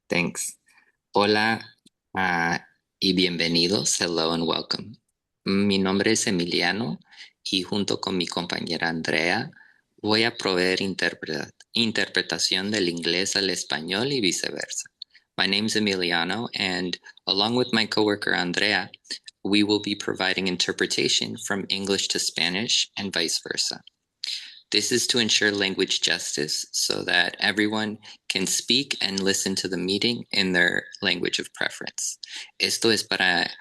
Thanks. Hola, y bienvenidos. Hello and welcome. Mi nombre es Emiliano y junto con mi compañera Andrea voy a proveer interpretación del inglés al español y viceversa. My name's Emiliano, and along with my coworker Andrea, we will be providing interpretation from English to Spanish and vice versa. This is to ensure language justice so that everyone can speak and listen to the meeting in their language of preference. Esto es para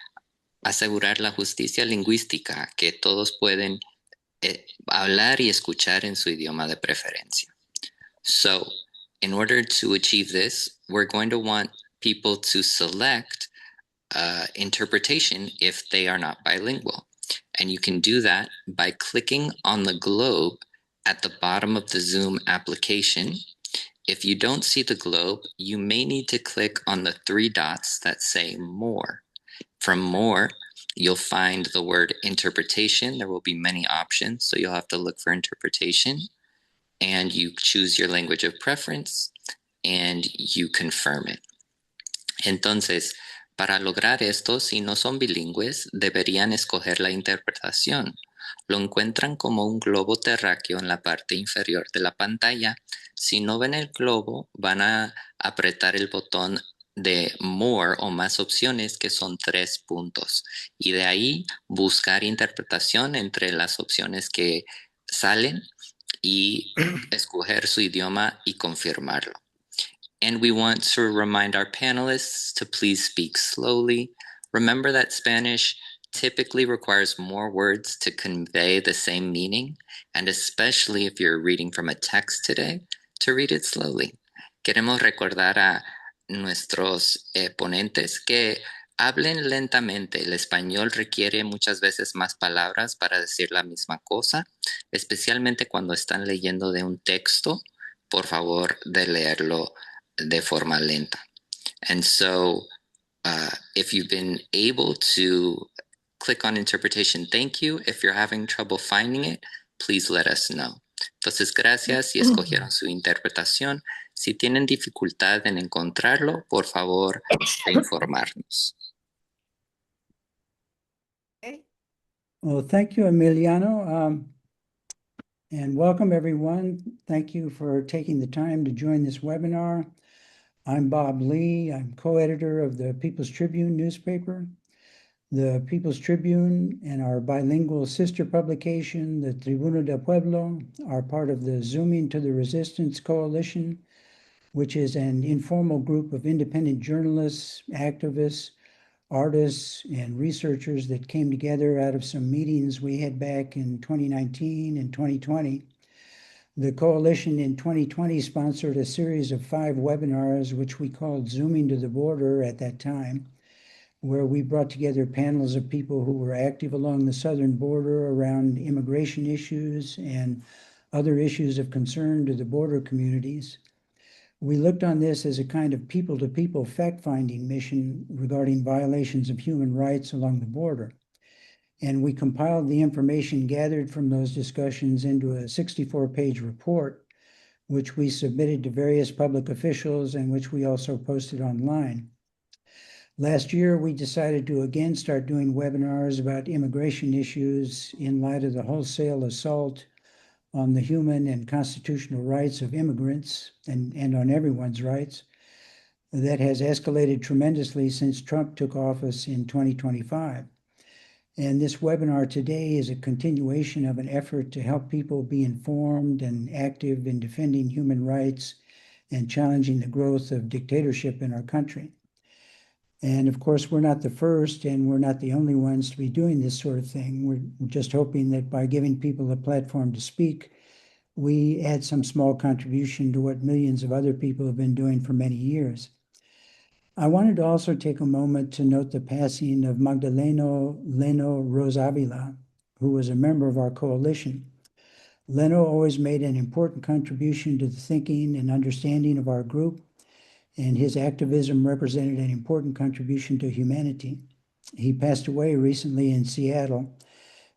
asegurar la justicia lingüística, que todos pueden hablar y escuchar en su idioma de preferencia. So, in order to achieve this, we're going to want people to select interpretation if they are not bilingual. And you can do that by clicking on the globe at the bottom of the Zoom application. If you don't see the globe, you may need to click on the three dots that say More. From More, you'll find the word interpretation. There will be many options, so you'll have to look for interpretation. And you choose your language of preference, and you confirm it. Entonces, para lograr esto, si no son bilingües, deberían escoger la interpretación. Lo encuentran como un globo terráqueo en la parte inferior de la pantalla. Si no ven el globo, van a apretar el botón de More o más opciones, que son 3 puntos. Y de ahí buscar interpretación entre las opciones que salen y escoger su idioma y confirmarlo. And we want to remind our panelists to please speak slowly. Remember that Spanish typically requires more words to convey the same meaning, and especially if you're reading from a text today, to read it slowly. Queremos recordar a nuestros ponentes que hablen lentamente. El español requiere muchas veces más palabras para decir la misma cosa, especialmente cuando están leyendo de un texto. Por favor, de leerlo de forma lenta. And so if you've been able to click on interpretation, thank you. If you're having trouble finding it, please let us know. Entonces, gracias si escogieron su interpretación. Si tienen dificultad en encontrarlo, por favor, informarnos. Okay. Well, thank you, Emiliano. And welcome, everyone. Thank you for taking the time to join this webinar. I'm Bob Lee. I'm co-editor of the People's Tribune newspaper. The People's Tribune and our bilingual sister publication, the Tribuna del Pueblo, are part of the Zooming to the Resistance Coalition, which is an informal group of independent journalists, activists, artists, and researchers that came together out of some meetings we had back in 2019 and 2020. The coalition in 2020 sponsored a series of 5 webinars, which we called Zooming to the Border at that time, where we brought together panels of people who were active along the southern border around immigration issues and other issues of concern to the border communities. We looked on this as a kind of people-to-people fact-finding mission regarding violations of human rights along the border. And we compiled the information gathered from those discussions into a 64-page report, which we submitted to various public officials and which we also posted online. Last year, we decided to again start doing webinars about immigration issues in light of the wholesale assault on the human and constitutional rights of immigrants and on everyone's rights that has escalated tremendously since Trump took office in 2025. And this webinar today is a continuation of an effort to help people be informed and active in defending human rights and challenging the growth of dictatorship in our country. And of course, we're not the first and we're not the only ones to be doing this sort of thing. We're just hoping that by giving people a platform to speak, we add some small contribution to what millions of other people have been doing for many years. I wanted to also take a moment to note the passing of Magdaleno Leno Rose-Avila, who was a member of our coalition. Leno always made an important contribution to the thinking and understanding of our group, and his activism represented an important contribution to humanity. He passed away recently in Seattle,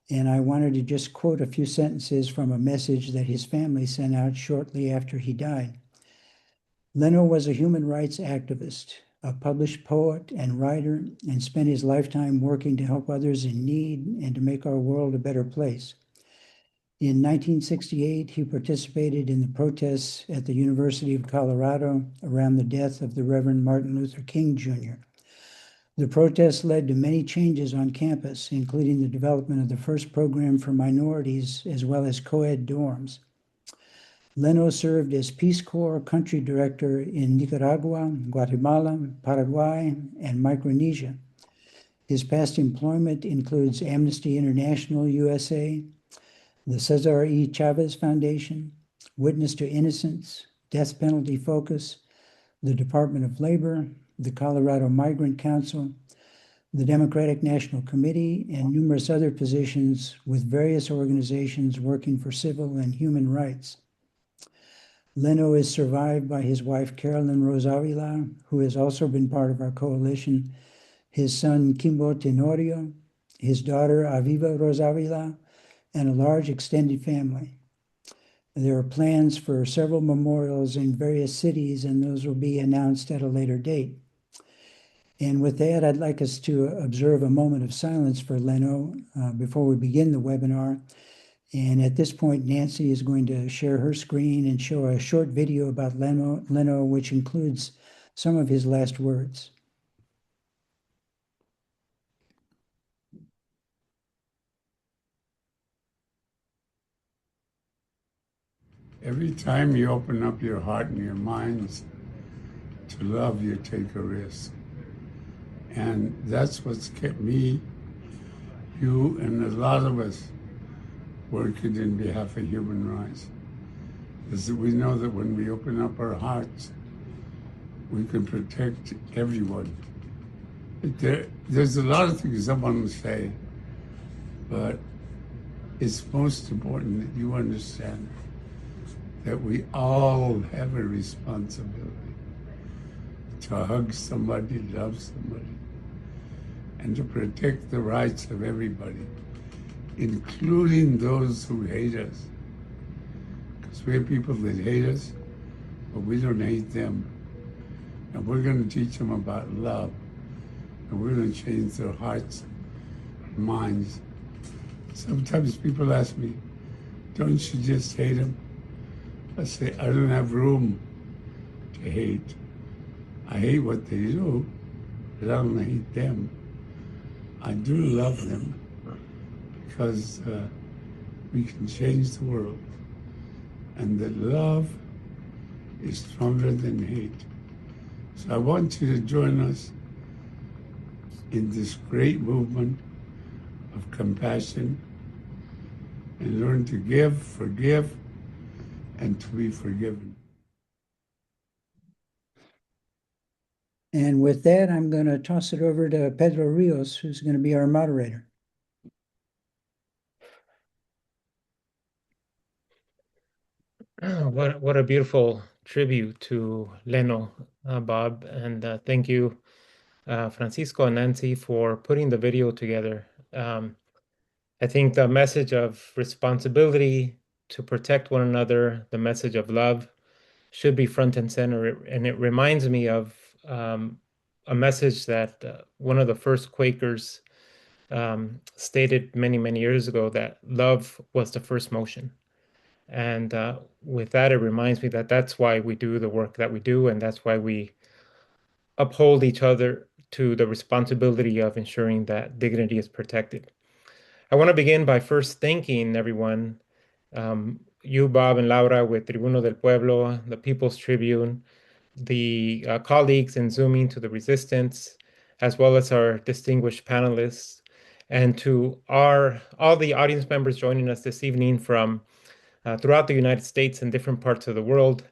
and I wanted to just quote a few sentences from a message that his family sent out shortly after he died. Leno was a human rights activist, a published poet and writer, and spent his lifetime working to help others in need and to make our world a better place. In 1968, he participated in the protests at the University of Colorado around the death of the Reverend Martin Luther King Jr. The protests led to many changes on campus, including the development of the first program for minorities as well as co-ed dorms. Leno served as Peace Corps country director in Nicaragua, Guatemala, Paraguay, and Micronesia. His past employment includes Amnesty International USA, the Cesar E. Chavez Foundation, Witness to Innocence, Death Penalty Focus, the Department of Labor, the Colorado Migrant Council, the Democratic National Committee, and numerous other positions with various organizations working for civil and human rights. Leno is survived by his wife, Carolyn Rose-Avila, who has also been part of our coalition, his son, Kimbo Tenorio, his daughter, Aviva Rose-Avila, and a large extended family. There are plans for several memorials in various cities, and those will be announced at a later date. And with that, I'd like us to observe a moment of silence for Leno before we begin the webinar. And at this point, Nancy is going to share her screen and show a short video about Leno, which includes some of his last words. Every time you open up your heart and your minds to love, you take a risk. And that's what's kept me, you, and a lot of us working in behalf of human rights. Is that we know that when we open up our hearts, we can protect everyone. There's a lot of things I want to say, but it's most important that you understand that we all have a responsibility to hug somebody, love somebody, and to protect the rights of everybody, including those who hate us. Because we have people that hate us, but we don't hate them. And we're going to teach them about love, and we're going to change their hearts and minds. Sometimes people ask me, don't you just hate them? I say, I don't have room to hate. I hate what they do, but I don't hate them. I do love them because we can change the world. And that love is stronger than hate. So I want you to join us in this great movement of compassion and learn to give, forgive, and to be forgiven. And with that, I'm going to toss it over to Pedro Rios, who's going to be our moderator. What a beautiful tribute to Leno, Bob, and thank you, Francisco and Nancy, for putting the video together. I think the message of responsibility to protect one another, the message of love, should be front and center. And it reminds me of a message that one of the first Quakers stated many, many years ago, that love was the first motion. And with that, it reminds me that that's why we do the work that we do, and that's why we uphold each other to the responsibility of ensuring that dignity is protected. I want to begin by first thanking everyone, you, Bob, and Laura with Tribuno del Pueblo, the People's Tribune, the colleagues in Zooming to the Resistance, as well as our distinguished panelists, and to all the audience members joining us this evening from throughout the United States and different parts of the world,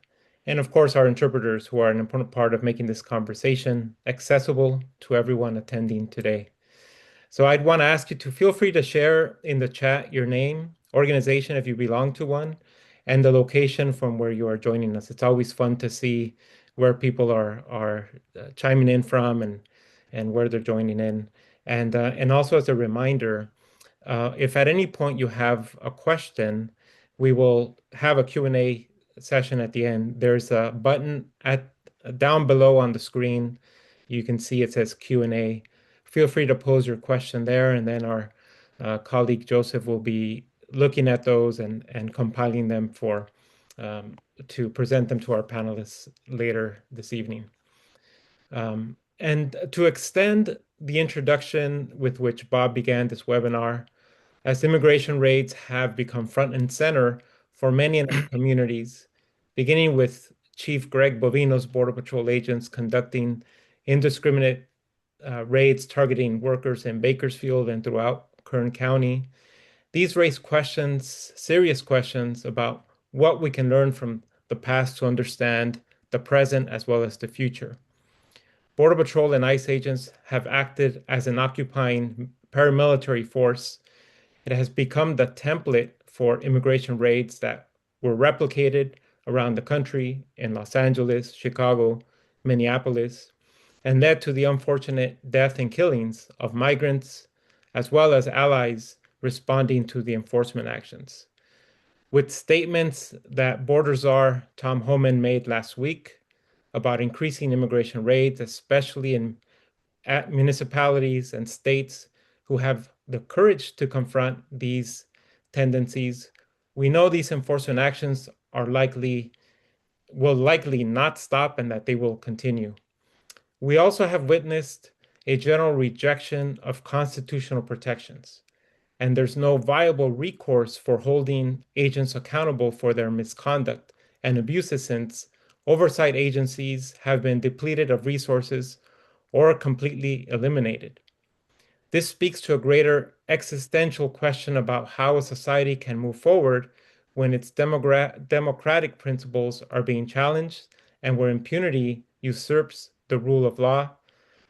and of course our interpreters, who are an important part of making this conversation accessible to everyone attending today. So I'd want to ask you to feel free to share in the chat your name, organization if you belong to one, and the location from where you are joining us. It's always fun to see where people are chiming in from and where they're joining in. And also as a reminder, if at any point you have a question, we will have a Q&A session at the end. There's a button at down below on the screen, you can see it says Q&A. Feel free to pose your question there, and then our colleague Joseph will be looking at those and compiling them to present them to our panelists later this evening. And to extend the introduction with which Bob began this webinar, as immigration rates have become front and center for many in our communities, beginning with Chief Greg Bovino's Border Patrol agents conducting indiscriminate raids targeting workers in Bakersfield and throughout Kern County. These raise questions, serious questions about what we can learn from the past to understand the present as well as the future. Border Patrol and ICE agents have acted as an occupying paramilitary force. It has become the template for immigration raids that were replicated around the country in Los Angeles, Chicago, Minneapolis, and led to the unfortunate death and killings of migrants, as well as allies responding to the enforcement actions. With statements that Border Czar Tom Homan made last week about increasing immigration raids, especially in municipalities and states who have the courage to confront these tendencies, we know these enforcement actions will likely not stop and that they will continue. We also have witnessed a general rejection of constitutional protections, and there's no viable recourse for holding agents accountable for their misconduct and abuses since oversight agencies have been depleted of resources or completely eliminated. This speaks to a greater existential question about how a society can move forward when its democratic principles are being challenged and where impunity usurps the rule of law.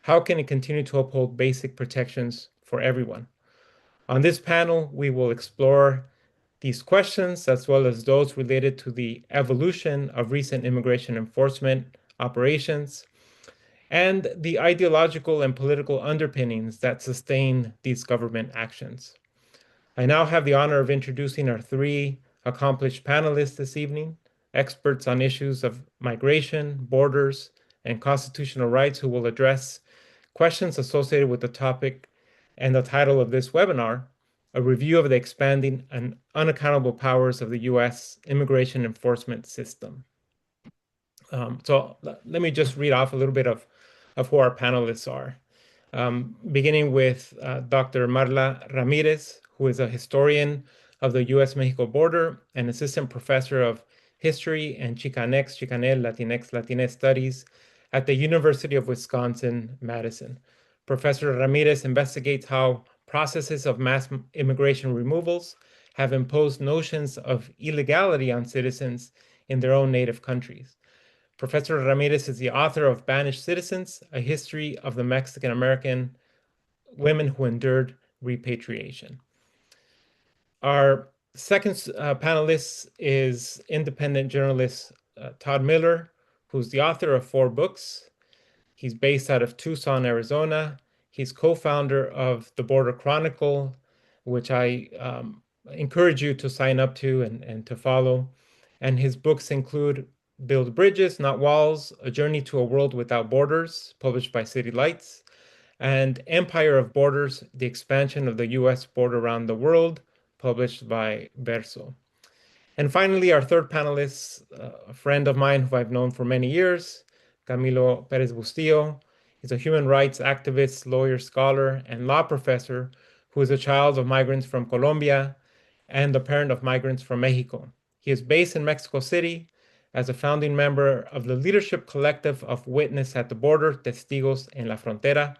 How can it continue to uphold basic protections for everyone? On this panel, we will explore these questions as well as those related to the evolution of recent immigration enforcement operations and the ideological and political underpinnings that sustain these government actions. I now have the honor of introducing our three accomplished panelists this evening, experts on issues of migration, borders, and constitutional rights who will address questions associated with the topic and the title of this webinar, a review of the expanding and unaccountable powers of the U.S. immigration enforcement system. So let me just read off a little bit of who our panelists are. Beginning with Dr. Marla Ramirez, who is a historian of the U.S.-Mexico border and assistant professor of history and Chicanx, Latinx studies at the University of Wisconsin-Madison. Professor Ramirez investigates how processes of mass immigration removals have imposed notions of illegality on citizens in their own native countries. Professor Ramirez is the author of Banished Citizens, A History of the Mexican-American Women Who Endured Repatriation. Our second panelist is independent journalist Todd Miller, who's the author of 4 books. He's based out of Tucson, Arizona. He's co-founder of The Border Chronicle, which I encourage you to sign up to and to follow. And his books include Build Bridges, Not Walls, A Journey to a World Without Borders, published by City Lights, and Empire of Borders, The Expansion of the U.S. Border Around the World, published by Verso. And finally, our third panelist, a friend of mine who I've known for many years, Camilo Perez Bustillo. He's a human rights activist, lawyer, scholar, and law professor who is a child of migrants from Colombia and the parent of migrants from Mexico. He is based in Mexico City as a founding member of the leadership collective of Witness at the Border, Testigos en la Frontera.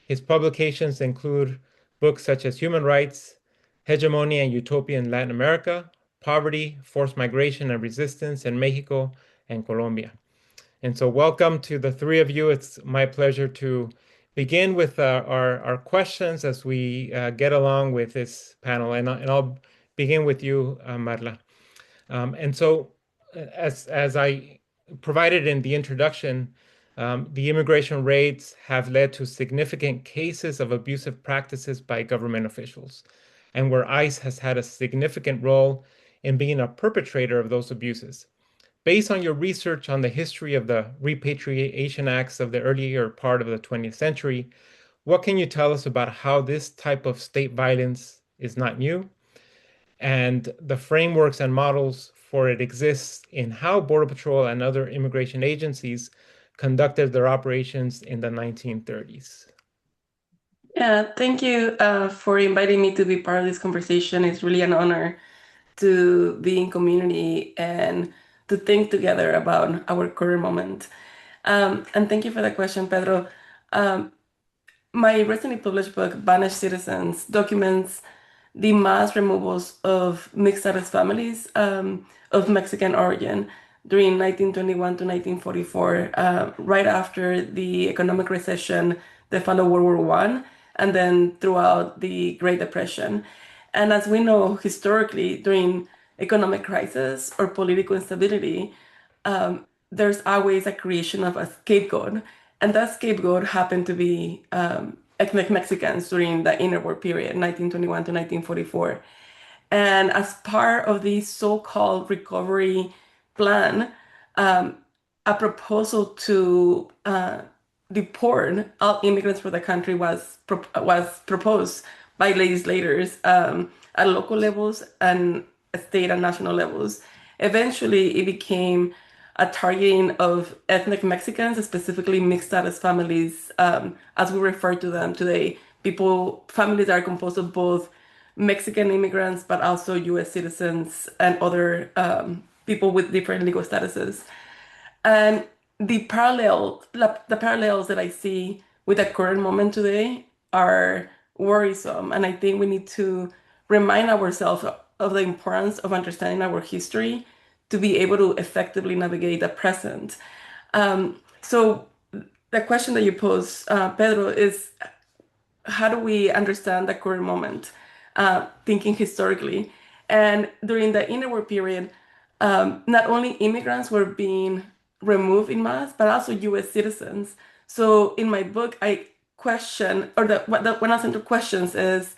His publications include books such as Human Rights, Hegemony and Utopia in Latin America, Poverty, Forced Migration and Resistance in Mexico and Colombia. And so welcome to the three of you. It's my pleasure to begin with our questions as we get along with this panel. And I'll begin with you, Marla. And so as I provided in the introduction, the immigration raids have led to significant cases of abusive practices by government officials, and where ICE has had a significant role in being a perpetrator of those abuses. based on your research on the history of the repatriation acts of the earlier part of the 20th century, what can you tell us about how this type of state violence is not new, and the frameworks and models for it exists in how Border Patrol and other immigration agencies conducted their operations in the 1930s? Yeah, thank you for inviting me to be part of this conversation. It's really an honor to be in community and to think together about our current moment. And thank you for the question, Pedro. My recently published book, Banished Citizens, documents the mass removals of mixed status families of Mexican origin during 1921 to 1944, right after the economic recession that followed World War I, and then throughout the Great Depression. And as we know, historically, during economic crisis or political instability, there's always a creation of a scapegoat. And that scapegoat happened to be ethnic Mexicans during the interwar period, 1921 to 1944. And as part of the so-called recovery plan, a proposal to deport all immigrants for the country was proposed by legislators at local levels and state and national levels. Eventually, it became a targeting of ethnic Mexicans, specifically mixed status families, as we refer to them today. Families are composed of both Mexican immigrants, but also U.S. citizens and other people with different legal statuses. And the parallels that I see with the current moment today are worrisome. And I think we need to remind ourselves of the importance of understanding our history to be able to effectively navigate the present. So the question that you pose, Pedro, is how do we understand the current moment, thinking historically? And during the interwar period, not only immigrants were being removed in mass, but also U.S. citizens. So in my book, I question, or one of the central questions is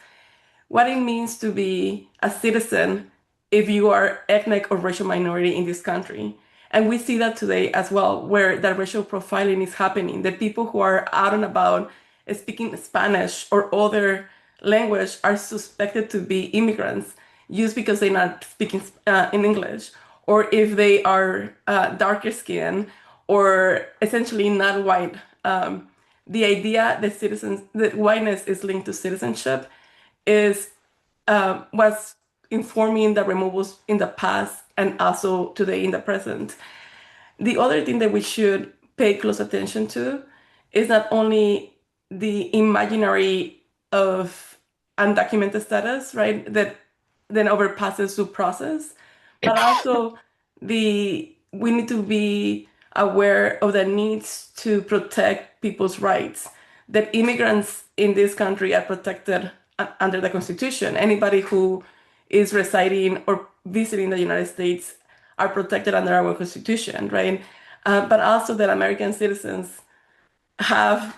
what it means to be a citizen if you are ethnic or racial minority in this country. And we see that today as well, where the racial profiling is happening. The people who are out and about speaking Spanish or other language are suspected to be immigrants just because they're not speaking in English, or if they are darker skinned or essentially not white. The idea that whiteness is linked to citizenship was informing the removals in the past and also today in the present. The other thing that we should pay close attention to is not only the imaginary of undocumented status, right, that then overpasses due process, but also we need to be aware of the needs to protect people's rights, that immigrants in this country are protected under the Constitution. Anybody who is residing or visiting the United States are protected under our Constitution, right? But also that American citizens have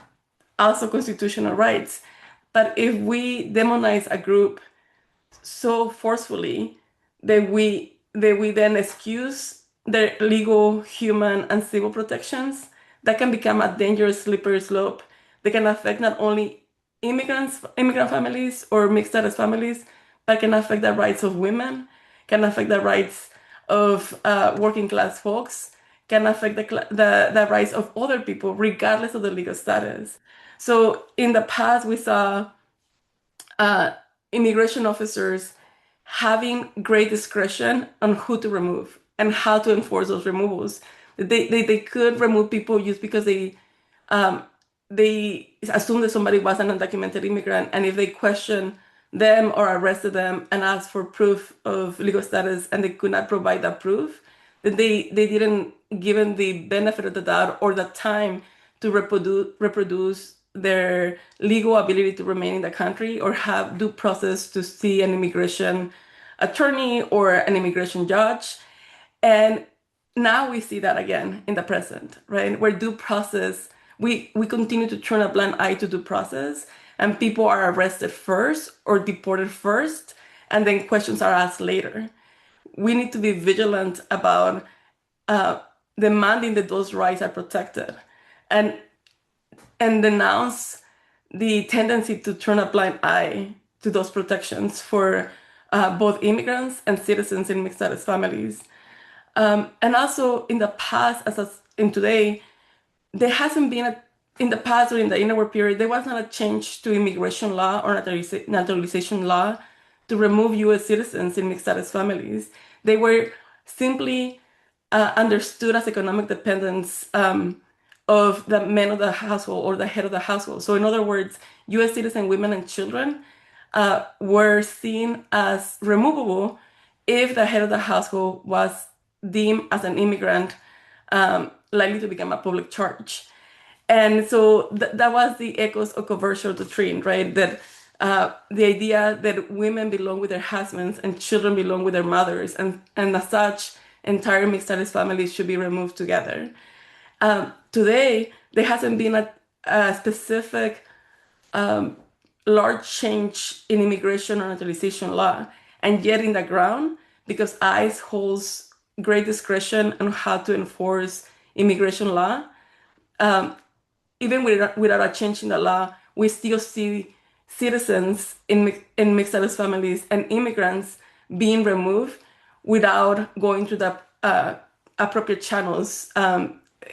also constitutional rights. But if we demonize a group so forcefully that we then excuse their legal, human, and civil protections, that can become a dangerous slippery slope that can affect not only immigrant families or mixed status families, but can affect the rights of women, can affect the rights of working class folks, can affect the rights of other people, regardless of the legal status. So in the past, we saw immigration officers having great discretion on who to remove and how to enforce those removals. They could remove people just because they assumed that somebody was an undocumented immigrant, and if they questioned them or arrested them and asked for proof of legal status and they could not provide that proof, then they didn't give them the benefit of the doubt or the time to reproduce their legal ability to remain in the country or have due process to see an immigration attorney or an immigration judge. And now we see that again in the present, right? Where due process, we continue to turn a blind eye to due process, and people are arrested first or deported first, and then questions are asked later. We need to be vigilant about demanding that those rights are protected, and denounce the tendency to turn a blind eye to those protections for both immigrants and citizens in mixed status families. And also in the past, as in today, there hasn't been in the past or in the interwar period, there was not a change to immigration law or naturalization law to remove U.S. citizens in mixed status families. They were simply understood as economic dependents of the men of the household or the head of the household. So, in other words, U.S. citizen women and children were seen as removable if the head of the household was deemed as an immigrant likely to become a public charge. And so that was the echoes of controversial doctrine, right? That the idea that women belong with their husbands and children belong with their mothers, and as such, entire mixed status families should be removed together. Today, there hasn't been a specific large change in immigration or naturalization law, and yet in the ground, because ICE holds great discretion on how to enforce immigration law, even without a change in the law, we still see citizens in mixed status families and immigrants being removed without going through the appropriate channels,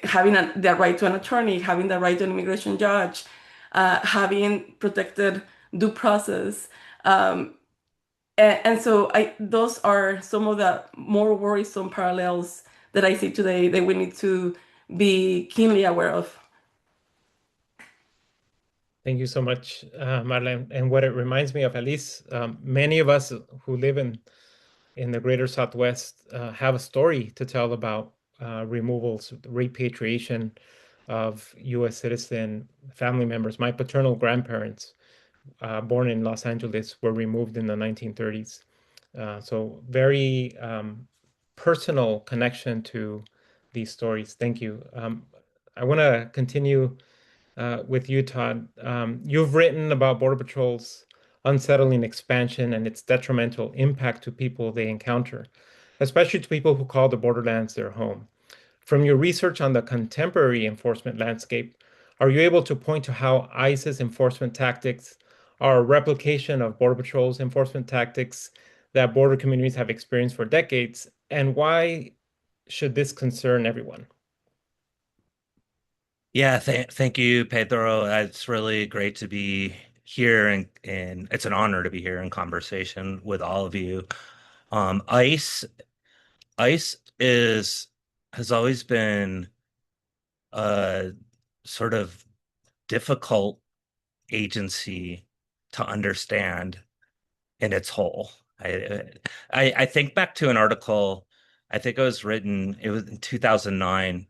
having the right to an attorney, having the right to an immigration judge, having protected due process. And so those are some of the more worrisome parallels that I see today that we need to be keenly aware of. Thank you so much, Marlene. And what it reminds me of, at least many of us who live in the greater Southwest have a story to tell about removals, repatriation of U.S. citizen family members. My paternal grandparents, born in Los Angeles, were removed in the 1930s. So very personal connection to these stories. Thank you. I want to continue with you, Todd. You've written about Border Patrol's unsettling expansion and its detrimental impact to people they encounter, especially to people who call the borderlands their home. From your research on the contemporary enforcement landscape, are you able to point to how ICE's enforcement tactics are a replication of Border Patrol's enforcement tactics that border communities have experienced for decades, and why should this concern everyone? Yeah, thank you, Pedro. It's really great to be here, and it's an honor to be here in conversation with all of you. ICE has always been a sort of difficult agency to understand in its whole. I think back to an article, I think it was in 2009.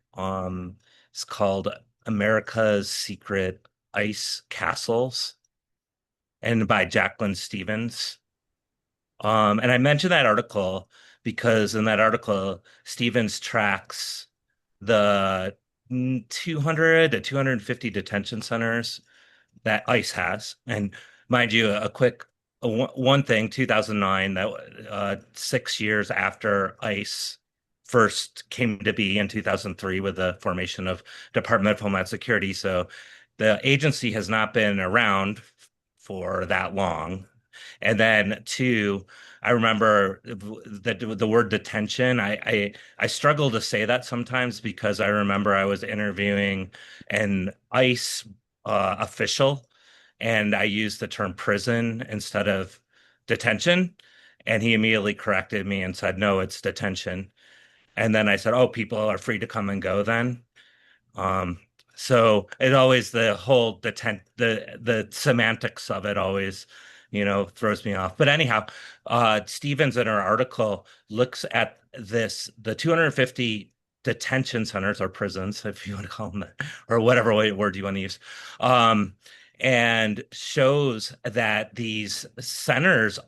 It's called America's Secret Ice Castles, and by Jacqueline Stevens. And I mentioned that article because in that article, Stevens tracks the 200 to 250 detention centers that ICE has. And mind you, a quick one thing, 2009, that 6 years after ICE first came to be in 2003 with the formation of Department of Homeland Security. So the agency has not been around for that long. And then two, I remember that the word detention, I struggle to say that sometimes because I remember I was interviewing an ICE official, and I used the term prison instead of detention. And he immediately corrected me and said, no, it's detention. And then I said, oh, people are free to come and go then. So it always, the whole the semantics of it always, throws me off. But anyhow, Stevens in her article looks at the 250 detention centers or prisons, if you want to call them that, or whatever word you want to use, and shows that these centers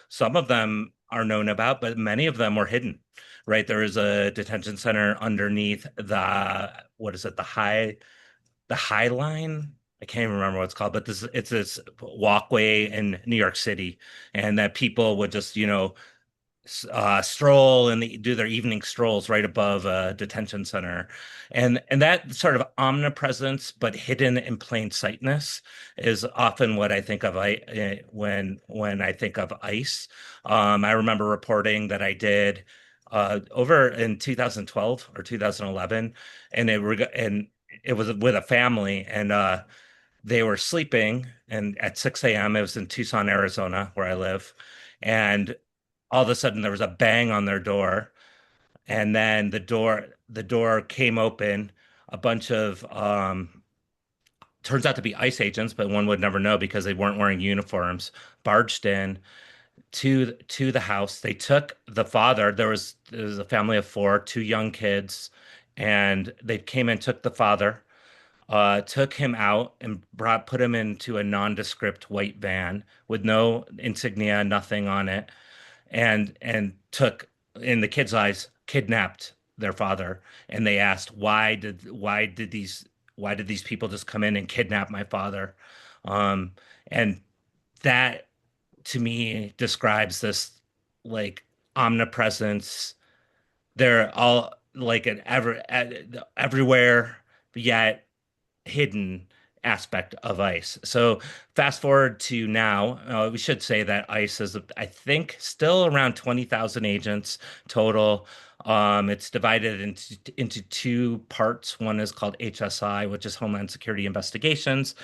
some of them are known about, but many of them were hidden. Right, there is a detention center underneath the High Line. I can't even remember what it's called, but it's this walkway in New York City, and that people would just, stroll and do their evening strolls right above a detention center, and that sort of omnipresence but hidden in plain sightness is often what I think of when I think of ICE. I remember reporting that I did over in 2012 or 2011, and it was with a family, and they were sleeping, and at 6 a.m. it was in Tucson, Arizona, where I live, and all of a sudden there was a bang on their door, and then the door came open. A bunch of turns out to be ICE agents, but one would never know because they weren't wearing uniforms, barged in to the house. They took the father. There was a family of four, two young kids, and they came and took the father, took him out and put him into a nondescript white van with no insignia, nothing on it, and took, in the kids' eyes, kidnapped their father. And they asked, why did these people just come in and kidnap my father? Um, and that to me describes this, like, omnipresence. They're all like everywhere, yet hidden aspect of ICE. So fast forward to now, we should say that ICE is, I think, still around 20,000 agents total. It's divided into two parts. One is called HSI, which is Homeland Security Investigations.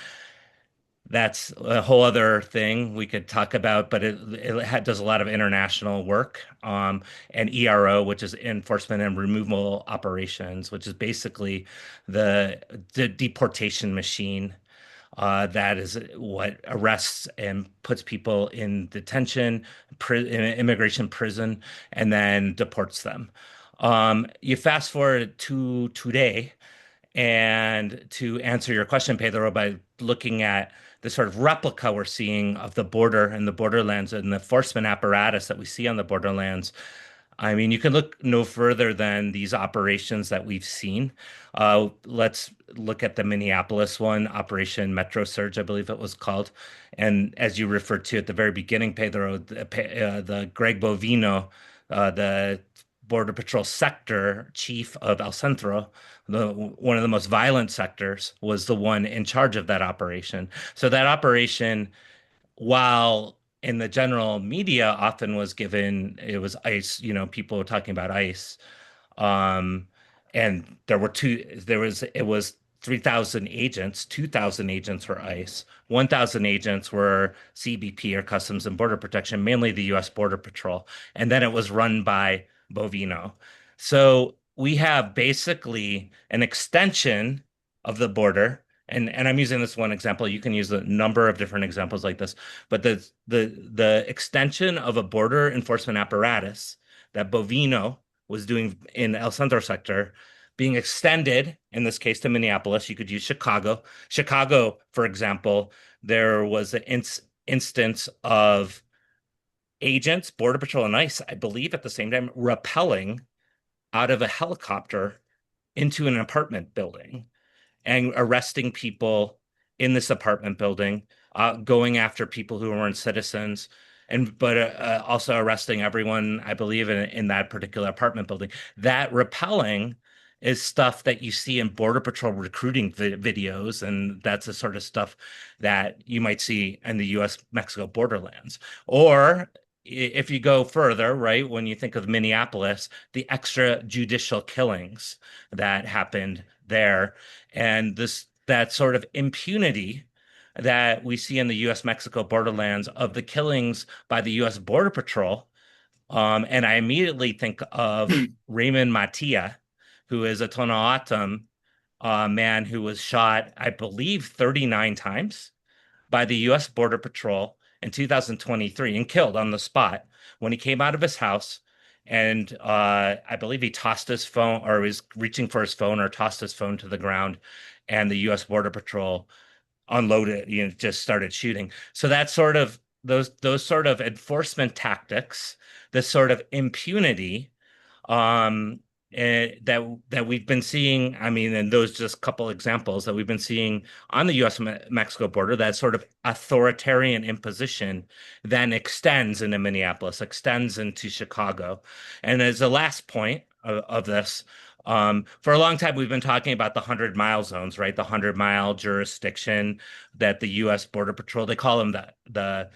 That's a whole other thing we could talk about, but it does a lot of international work. And ERO, which is Enforcement and Removal Operations, which is basically the deportation machine. That is what arrests and puts people in detention, in immigration prison, and then deports them. You fast forward to today, and to answer your question, Pedro, by looking at the sort of replica we're seeing of the border and the borderlands and the enforcement apparatus that we see on the borderlands, I mean, you can look no further than these operations that we've seen. Let's look at the Minneapolis one, Operation Metro Surge, I believe it was called. And as you referred to at the very beginning, Pedro, the Greg Bovino, the Border Patrol sector chief of El Centro, one of the most violent sectors, was the one in charge of that operation. So that operation, while in the general media often was given, it was ICE, people were talking about ICE. Um, and it was 3,000 agents, 2,000 agents were ICE, 1,000 agents were CBP or Customs and Border Protection, mainly the US Border Patrol. And then it was run by Bovino. So we have basically an extension of the border. And I'm using this one example. You can use a number of different examples like this, but the extension of a border enforcement apparatus that Bovino was doing in El Centro sector being extended, in this case, to Minneapolis. You could use Chicago. Chicago, for example, there was an instance of agents, Border Patrol and ICE, I believe at the same time, rappelling out of a helicopter into an apartment building and arresting people in this apartment building, going after people who weren't citizens, but also arresting everyone, I believe, in that particular apartment building. That rappelling is stuff that you see in Border Patrol recruiting videos, and that's the sort of stuff that you might see in the U.S.-Mexico borderlands. Or if you go further, right, when you think of Minneapolis, the extrajudicial killings that happened there, and that sort of impunity that we see in the U.S.-Mexico borderlands of the killings by the U.S. Border Patrol. And I immediately think of Raymond Matia, who is a Tonaotam man who was shot, I believe, 39 times by the U.S. Border Patrol in 2023 and killed on the spot when he came out of his house. And I believe he tossed his phone, or was reaching for his phone, or tossed his phone to the ground, and the U.S. Border Patrol unloaded, just started shooting. So that's sort of those sort of enforcement tactics, this sort of impunity, that we've been seeing. I mean, and those just couple examples that we've been seeing on the U.S.-Mexico border, that sort of authoritarian imposition then extends into Minneapolis, extends into Chicago. And as a last point of this, for a long time, we've been talking about the 100-mile zones, right? The 100-mile jurisdiction that the U.S. Border Patrol, they call them the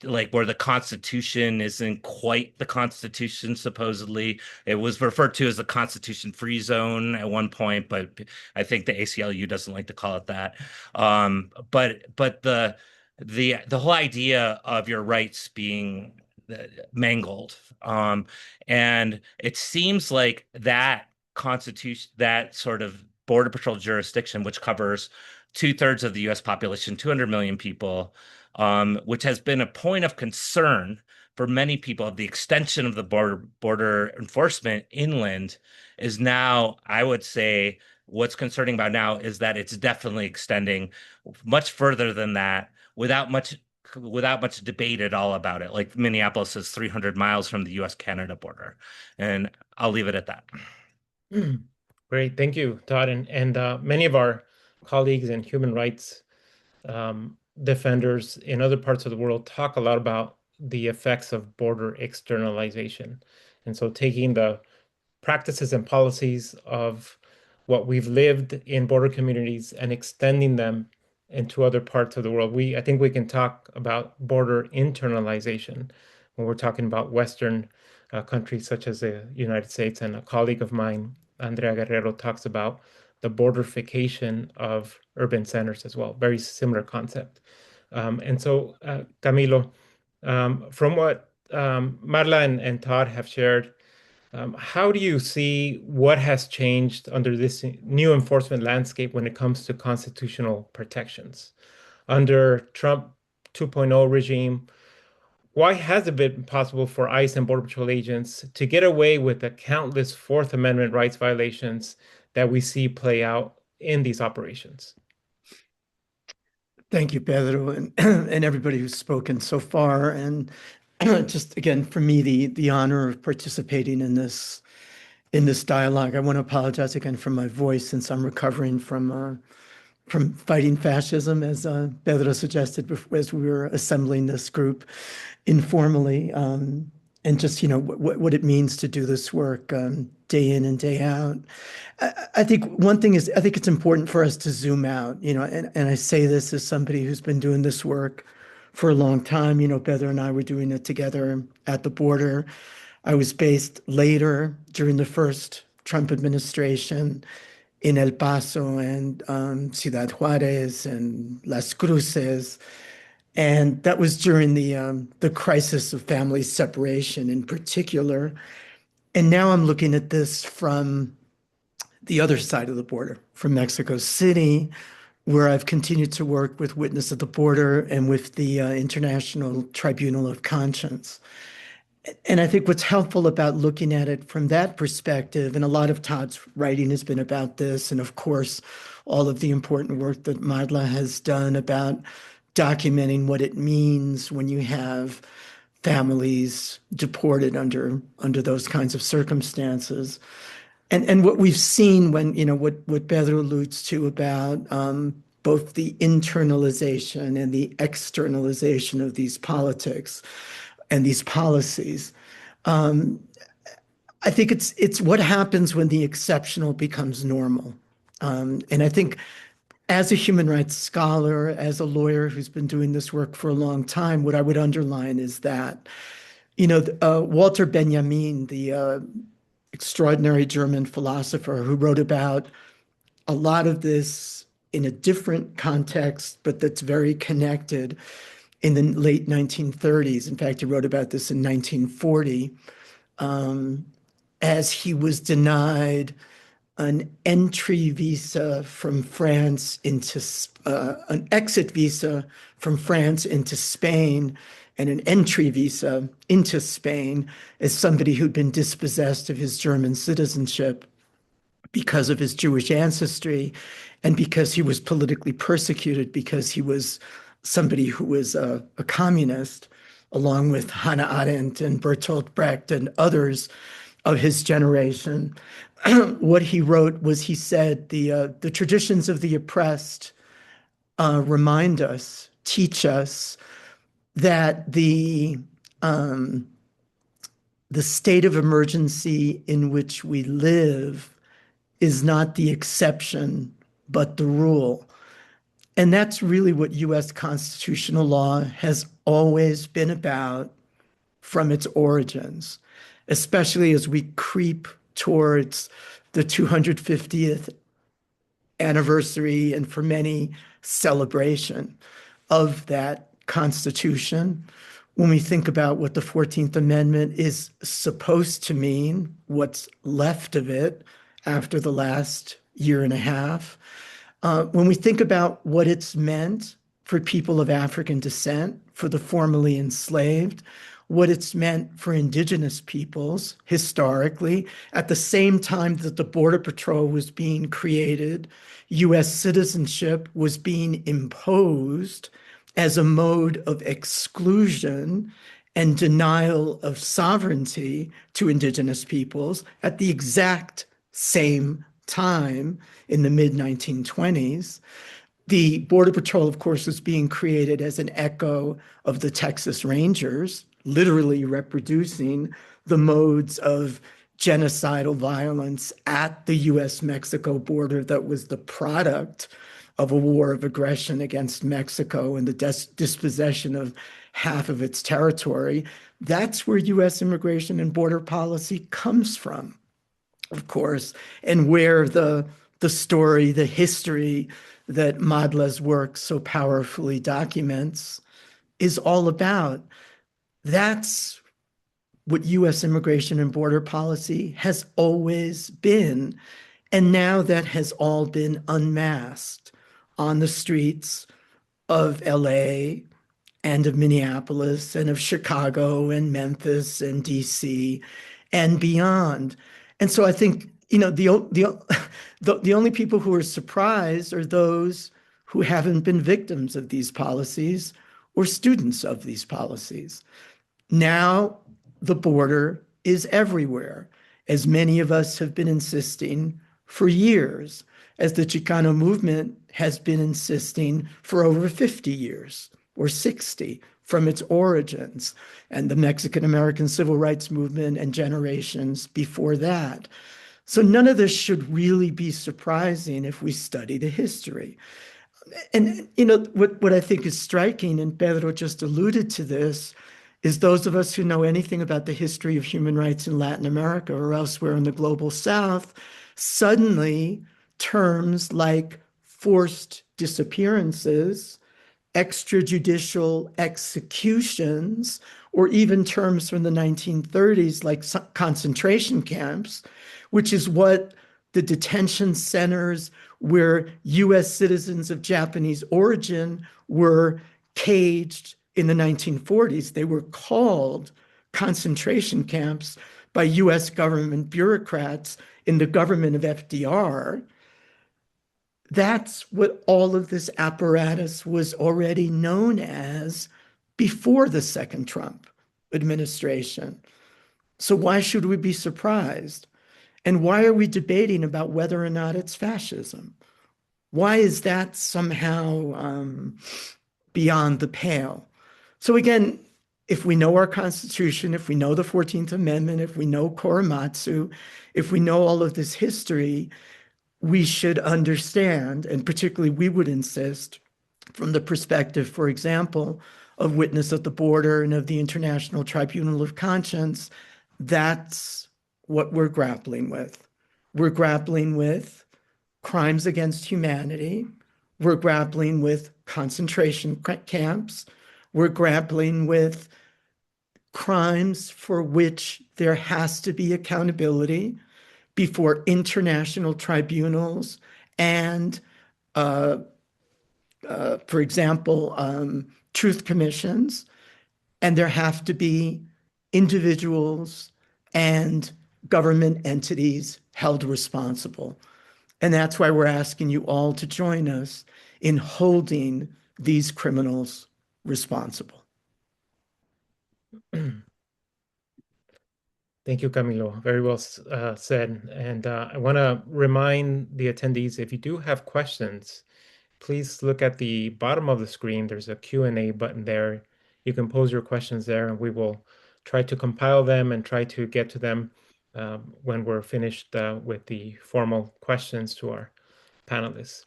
like where the Constitution isn't quite the Constitution, supposedly. It was referred to as the Constitution-free zone at one point, but I think the ACLU doesn't like to call it that. But the whole idea of your rights being mangled, and it seems like that Constitution, that sort of Border Patrol jurisdiction, which covers 2/3 of the U.S. population, 200 million people, which has been a point of concern for many people. The extension of the border enforcement inland is now, I would say, what's concerning about now is that it's definitely extending much further than that without much debate at all about it. Like Minneapolis is 300 miles from the U.S.-Canada border. And I'll leave it at that. Great. Thank you, Todd. And many of our colleagues and human rights defenders in other parts of the world talk a lot about the effects of border externalization. And so taking the practices and policies of what we've lived in border communities and extending them into other parts of the world. I think we can talk about border internalization when we're talking about Western countries such as the United States. And a colleague of mine, Andrea Guerrero, talks about the borderification of urban centers as well. Very similar concept. And so, Camilo, from what Marla and Todd have shared, how do you see what has changed under this new enforcement landscape when it comes to constitutional protections? Under Trump 2.0 regime, why has it been possible for ICE and Border Patrol agents to get away with the countless Fourth Amendment rights violations that we see play out in these operations? Thank you, Pedro, and everybody who's spoken so far. And just again, for me, the honor of participating in this dialogue. I want to apologize again for my voice since I'm recovering from fighting fascism, as Pedro suggested as we were assembling this group informally, and just what it means to do this work day in and day out. I think one thing is, I think it's important for us to zoom out, and I say this as somebody who's been doing this work for a long time. Pedro and I were doing it together at the border. I was based later during the first Trump administration in El Paso and Ciudad Juarez and Las Cruces. And that was during the crisis of family separation in particular. And now I'm looking at this from the other side of the border, from Mexico City, where I've continued to work with Witness at the Border and with the International Tribunal of Conscience. And I think what's helpful about looking at it from that perspective, and a lot of Todd's writing has been about this, and of course, all of the important work that Magdaleno has done about documenting what it means when you have families deported under those kinds of circumstances. And what we've seen when, what Pedro alludes to about both the internalization and the externalization of these politics and these policies. I think it's what happens when the exceptional becomes normal. And I think as a human rights scholar, as a lawyer who's been doing this work for a long time, what I would underline is that, Walter Benjamin, the extraordinary German philosopher who wrote about a lot of this in a different context, but that's very connected, in the late 1930s. In fact, he wrote about this in 1940, as he was denied an entry visa from France into an exit visa from France into Spain, and an entry visa into Spain as somebody who'd been dispossessed of his German citizenship because of his Jewish ancestry and because he was politically persecuted, because he was somebody who was a communist, along with Hannah Arendt and Bertolt Brecht and others of his generation. What he wrote was, he said, the traditions of the oppressed remind us, teach us that the state of emergency in which we live is not the exception, but the rule. And that's really what US constitutional law has always been about from its origins, especially as we creep towards the 250th anniversary, and for many, celebration of that Constitution. When we think about what the 14th Amendment is supposed to mean, what's left of it after the last year and a half, when we think about what it's meant for people of African descent, for the formerly enslaved, what it's meant for indigenous peoples historically, at the same time that the Border Patrol was being created, US citizenship was being imposed as a mode of exclusion and denial of sovereignty to indigenous peoples at the exact same time in the mid-1920s. The Border Patrol, of course, was being created as an echo of the Texas Rangers, literally reproducing the modes of genocidal violence at the US-Mexico border that was the product of a war of aggression against Mexico and the dispossession of half of its territory. That's where US immigration and border policy comes from, of course, and where the story, the history that Madla's work so powerfully documents is all about. That's what US immigration and border policy has always been. And now that has all been unmasked on the streets of LA and of Minneapolis and of Chicago and Memphis and DC and beyond. And so I think, the only people who are surprised are those who haven't been victims of these policies or students of these policies. Now the border is everywhere, as many of us have been insisting for years, as the Chicano movement has been insisting for over 50 years or 60 from its origins, and the Mexican-American civil rights movement and generations before that. So none of this should really be surprising if we study the history. And what I think is striking, and Pedro just alluded to this, is those of us who know anything about the history of human rights in Latin America or elsewhere in the global South, suddenly terms like forced disappearances, extrajudicial executions, or even terms from the 1930s like concentration camps, which is what the detention centers where US citizens of Japanese origin were caged in the 1940s. They were called concentration camps by US government bureaucrats in the government of FDR. That's what all of this apparatus was already known as before the second Trump administration. So why should we be surprised? And why are we debating about whether or not it's fascism? Why is that somehow beyond the pale? So again, if we know our Constitution, if we know the 14th Amendment, if we know Korematsu, if we know all of this history, we should understand, and particularly we would insist from the perspective, for example, of Witness at the Border and of the International Tribunal of Conscience, that's what we're grappling with. We're grappling with crimes against humanity. We're grappling with concentration camps. We're grappling with crimes for which there has to be accountability before international tribunals and, for example, truth commissions. And there have to be individuals and government entities held responsible. And that's why we're asking you all to join us in holding these criminals responsible. Thank you, Camilo. Very well said. And I want to remind the attendees, if you do have questions, please look at the bottom of the screen. There's a Q&A button there. You can pose your questions there, and we will try to compile them and try to get to them when we're finished with the formal questions to our panelists.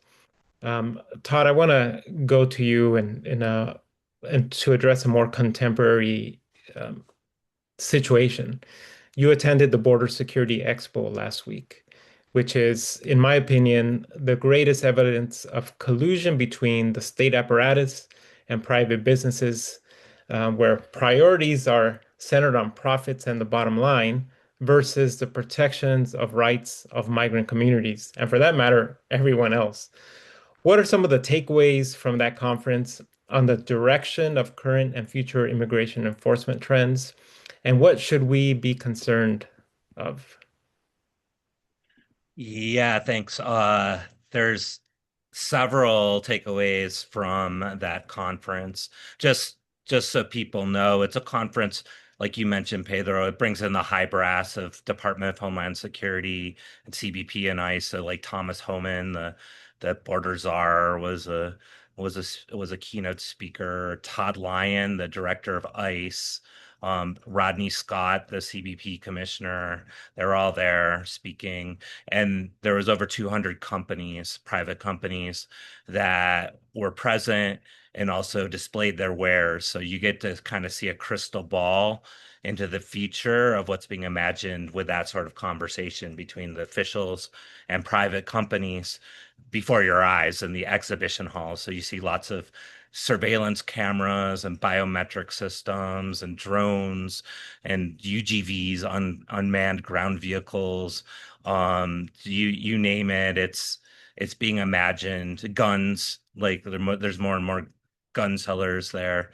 Todd, I want to go to you and to address a more contemporary situation. You attended the Border Security Expo last week, which is, in my opinion, the greatest evidence of collusion between the state apparatus and private businesses, where priorities are centered on profits and the bottom line versus the protections of rights of migrant communities, and for that matter, everyone else. What are some of the takeaways from that conference on the direction of current and future immigration enforcement trends? And what should we be concerned of? Yeah, thanks. There's several takeaways from that conference. Just so people know, it's a conference, like you mentioned, Pedro. It brings in the high brass of Department of Homeland Security and CBP and ICE. So like Thomas Homan, the border czar, was a keynote speaker. Todd Lyon, the director of ICE. Rodney Scott, the CBP commissioner, they're all there speaking. And there was over 200 companies, private companies, that were present and also displayed their wares. So you get to kind of see a crystal ball into the future of what's being imagined with that sort of conversation between the officials and private companies before your eyes in the exhibition hall. So you see lots of surveillance cameras and biometric systems and drones and UGVs, unmanned ground vehicles. You name it, it's being imagined. Guns, like there's more and more gun sellers there.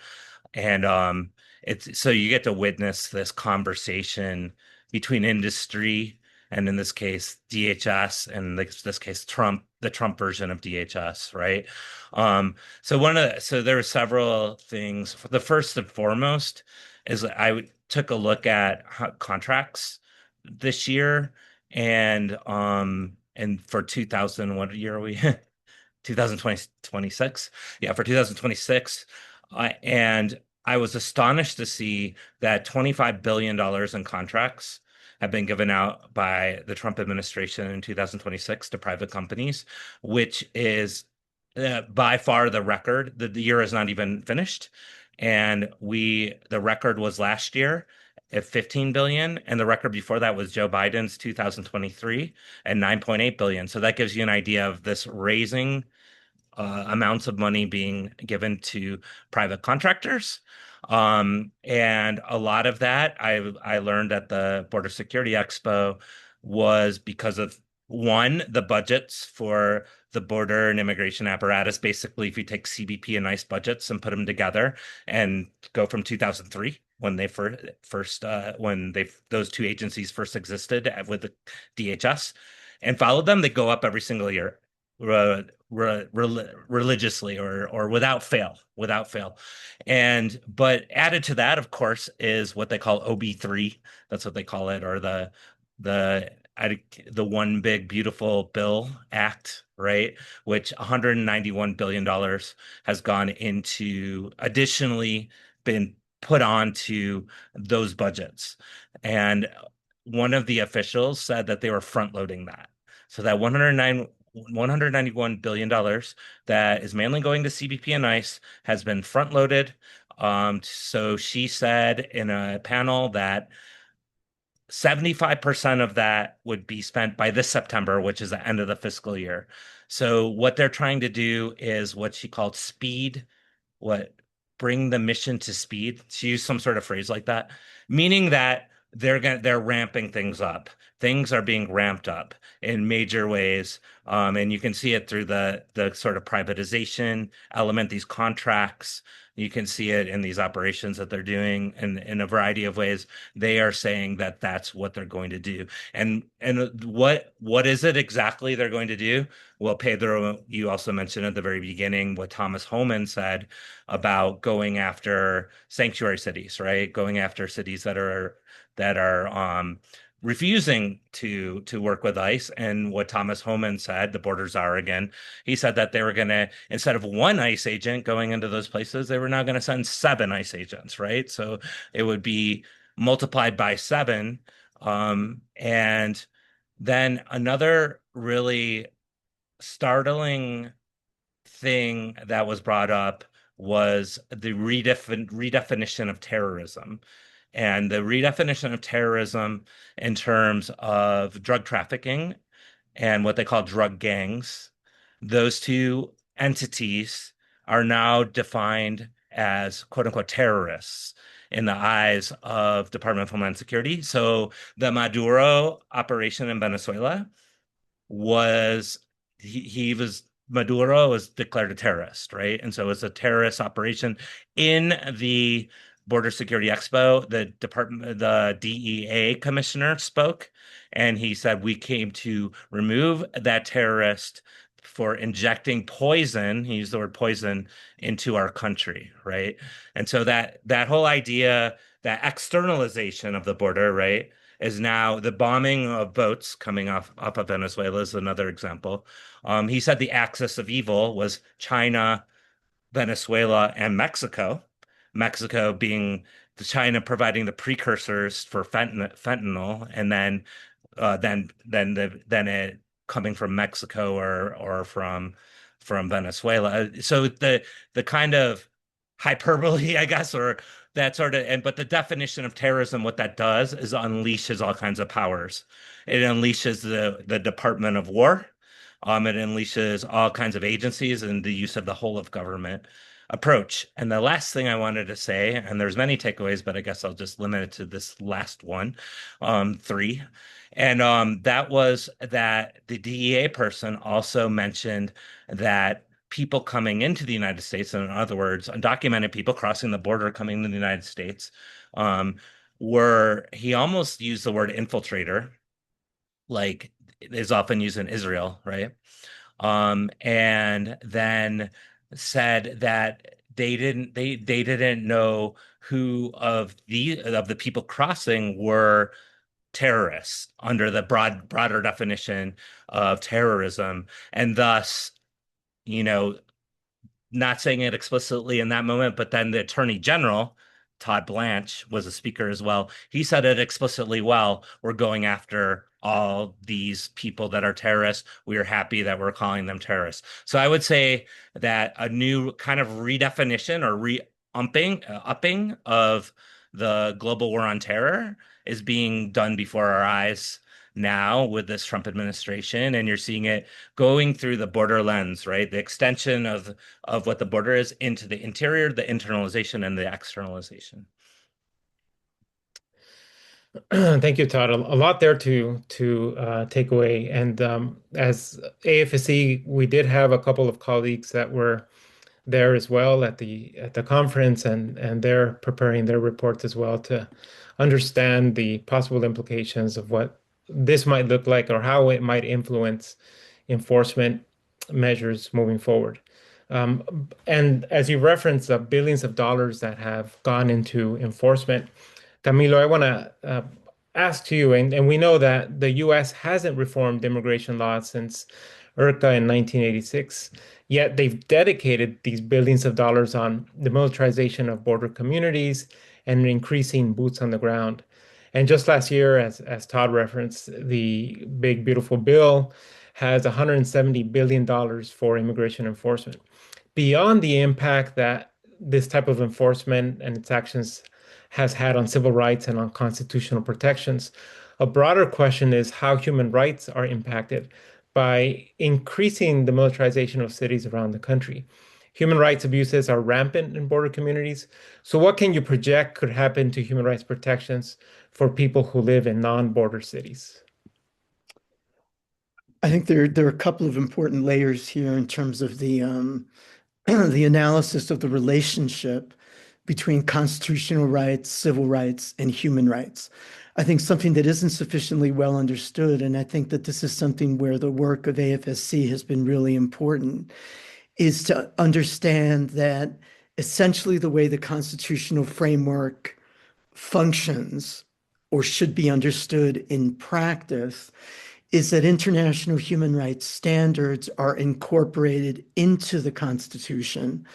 And it's so you get to witness this conversation between industry and, in this case, DHS, and in this case Trump, the Trump version of DHS, right? So there were several things. The first and foremost is took a look at contracts this year, and for 2000, what year are we? 2026. Yeah, for 2026. And I was astonished to see that $25 billion in contracts have been given out by the Trump administration in 2026 to private companies, which is by far the record. The year is not even finished. And the record was last year at 15 billion, and the record before that was Joe Biden's 2023 at 9.8 billion. So that gives you an idea of this raising amounts of money being given to private contractors. And a lot of that I learned at the Border Security Expo was because of, one, the budgets for the border and immigration apparatus. Basically, if you take CBP and ICE budgets and put them together and go from 2003, when they those two agencies first existed with the DHS, and followed them, they go up every single year. Religiously or without fail. But added to that, of course, is what they call OB3. That's what they call it, or the One Big Beautiful Bill Act, right? Which $191 billion has gone into, additionally been put onto those budgets. And one of the officials said that they were front loading that. So that $191 billion that is mainly going to CBP and ICE has been front loaded. So she said in a panel that 75% of that would be spent by this September, which is the end of the fiscal year. So what they're trying to do is what she called bring the mission to speed. She used some sort of phrase like that, meaning that they're ramping things up. things are being ramped up in major ways. And you can see it through the sort of privatization element, these contracts. You can see it in these operations that they're doing in a variety of ways. They are saying that that's what they're going to do. And what is it exactly they're going to do? Well, Pedro, you also mentioned at the very beginning what Thomas Homan said about going after sanctuary cities, right? Going after cities that are refusing to work with ICE. And what Thomas Homan said, the border czar again, he said that they were going to, instead of one ICE agent going into those places, they were now going to send 7 ICE agents, right? So it would be multiplied by 7. And then another really startling thing that was brought up was the redefinition of terrorism. And the redefinition of terrorism in terms of drug trafficking and what they call drug gangs, those two entities are now defined as quote unquote terrorists in the eyes of Department of Homeland Security. So the Maduro operation in Venezuela was Maduro was declared a terrorist, right? And so it's a terrorist operation. In the Border Security Expo, the DEA commissioner spoke, and he said, we came to remove that terrorist for injecting poison, he used the word poison, into our country, right? And so that whole idea, that externalization of the border, right, is now the bombing of boats coming off of Venezuela is another example. He said the axis of evil was China, Venezuela, and Mexico. Mexico being China providing the precursors for fentanyl, and then it coming from Mexico or from Venezuela. So the kind of hyperbole, I guess, or that sort of, but the definition of terrorism, what that does is unleashes all kinds of powers. It unleashes the Department of War. It unleashes all kinds of agencies and the use of the whole of government approach. And the last thing I wanted to say, and there's many takeaways, but I guess I'll just limit it to this last one, 3. And that was that the DEA person also mentioned that people coming into the United States, in other words, undocumented people crossing the border coming to the United States, he almost used the word infiltrator, like is often used in Israel, right? And then said that they didn't know who of the people crossing were terrorists under the broader definition of terrorism, and thus, not saying it explicitly in that moment, but then the Attorney General, Todd Blanche, was a speaker as well. He said it explicitly, well, we're going after all these people that are terrorists. We are happy that we're calling them terrorists. So I would say that a new kind of redefinition or upping of the global war on terror is being done before our eyes now with this Trump administration, and you're seeing it going through the border lens, right? The extension of what the border is into the interior, the internalization and the externalization. Thank you, Todd. A lot there to take away. And as AFSC, we did have a couple of colleagues that were there as well at the conference, and they're preparing their reports as well to understand the possible implications of what this might look like or how it might influence enforcement measures moving forward. And as you referenced, the billions of dollars that have gone into enforcement, Camilo, I want to ask you, and we know that the U.S. hasn't reformed immigration laws since IRCA in 1986, yet they've dedicated these billions of dollars on the militarization of border communities and increasing boots on the ground. And just last year, as Todd referenced, the big, beautiful bill has $170 billion for immigration enforcement. Beyond the impact that this type of enforcement and its actions has had on civil rights and on constitutional protections, a broader question is how human rights are impacted by increasing the militarization of cities around the country. Human rights abuses are rampant in border communities. So what can you project could happen to human rights protections for people who live in non-border cities? I think there are a couple of important layers here in terms of the the analysis of the relationship between constitutional rights, civil rights, and human rights. I think something that isn't sufficiently well understood, and I think that this is something where the work of AFSC has been really important, is to understand that essentially the way the constitutional framework functions or should be understood in practice is that international human rights standards are incorporated into the Constitution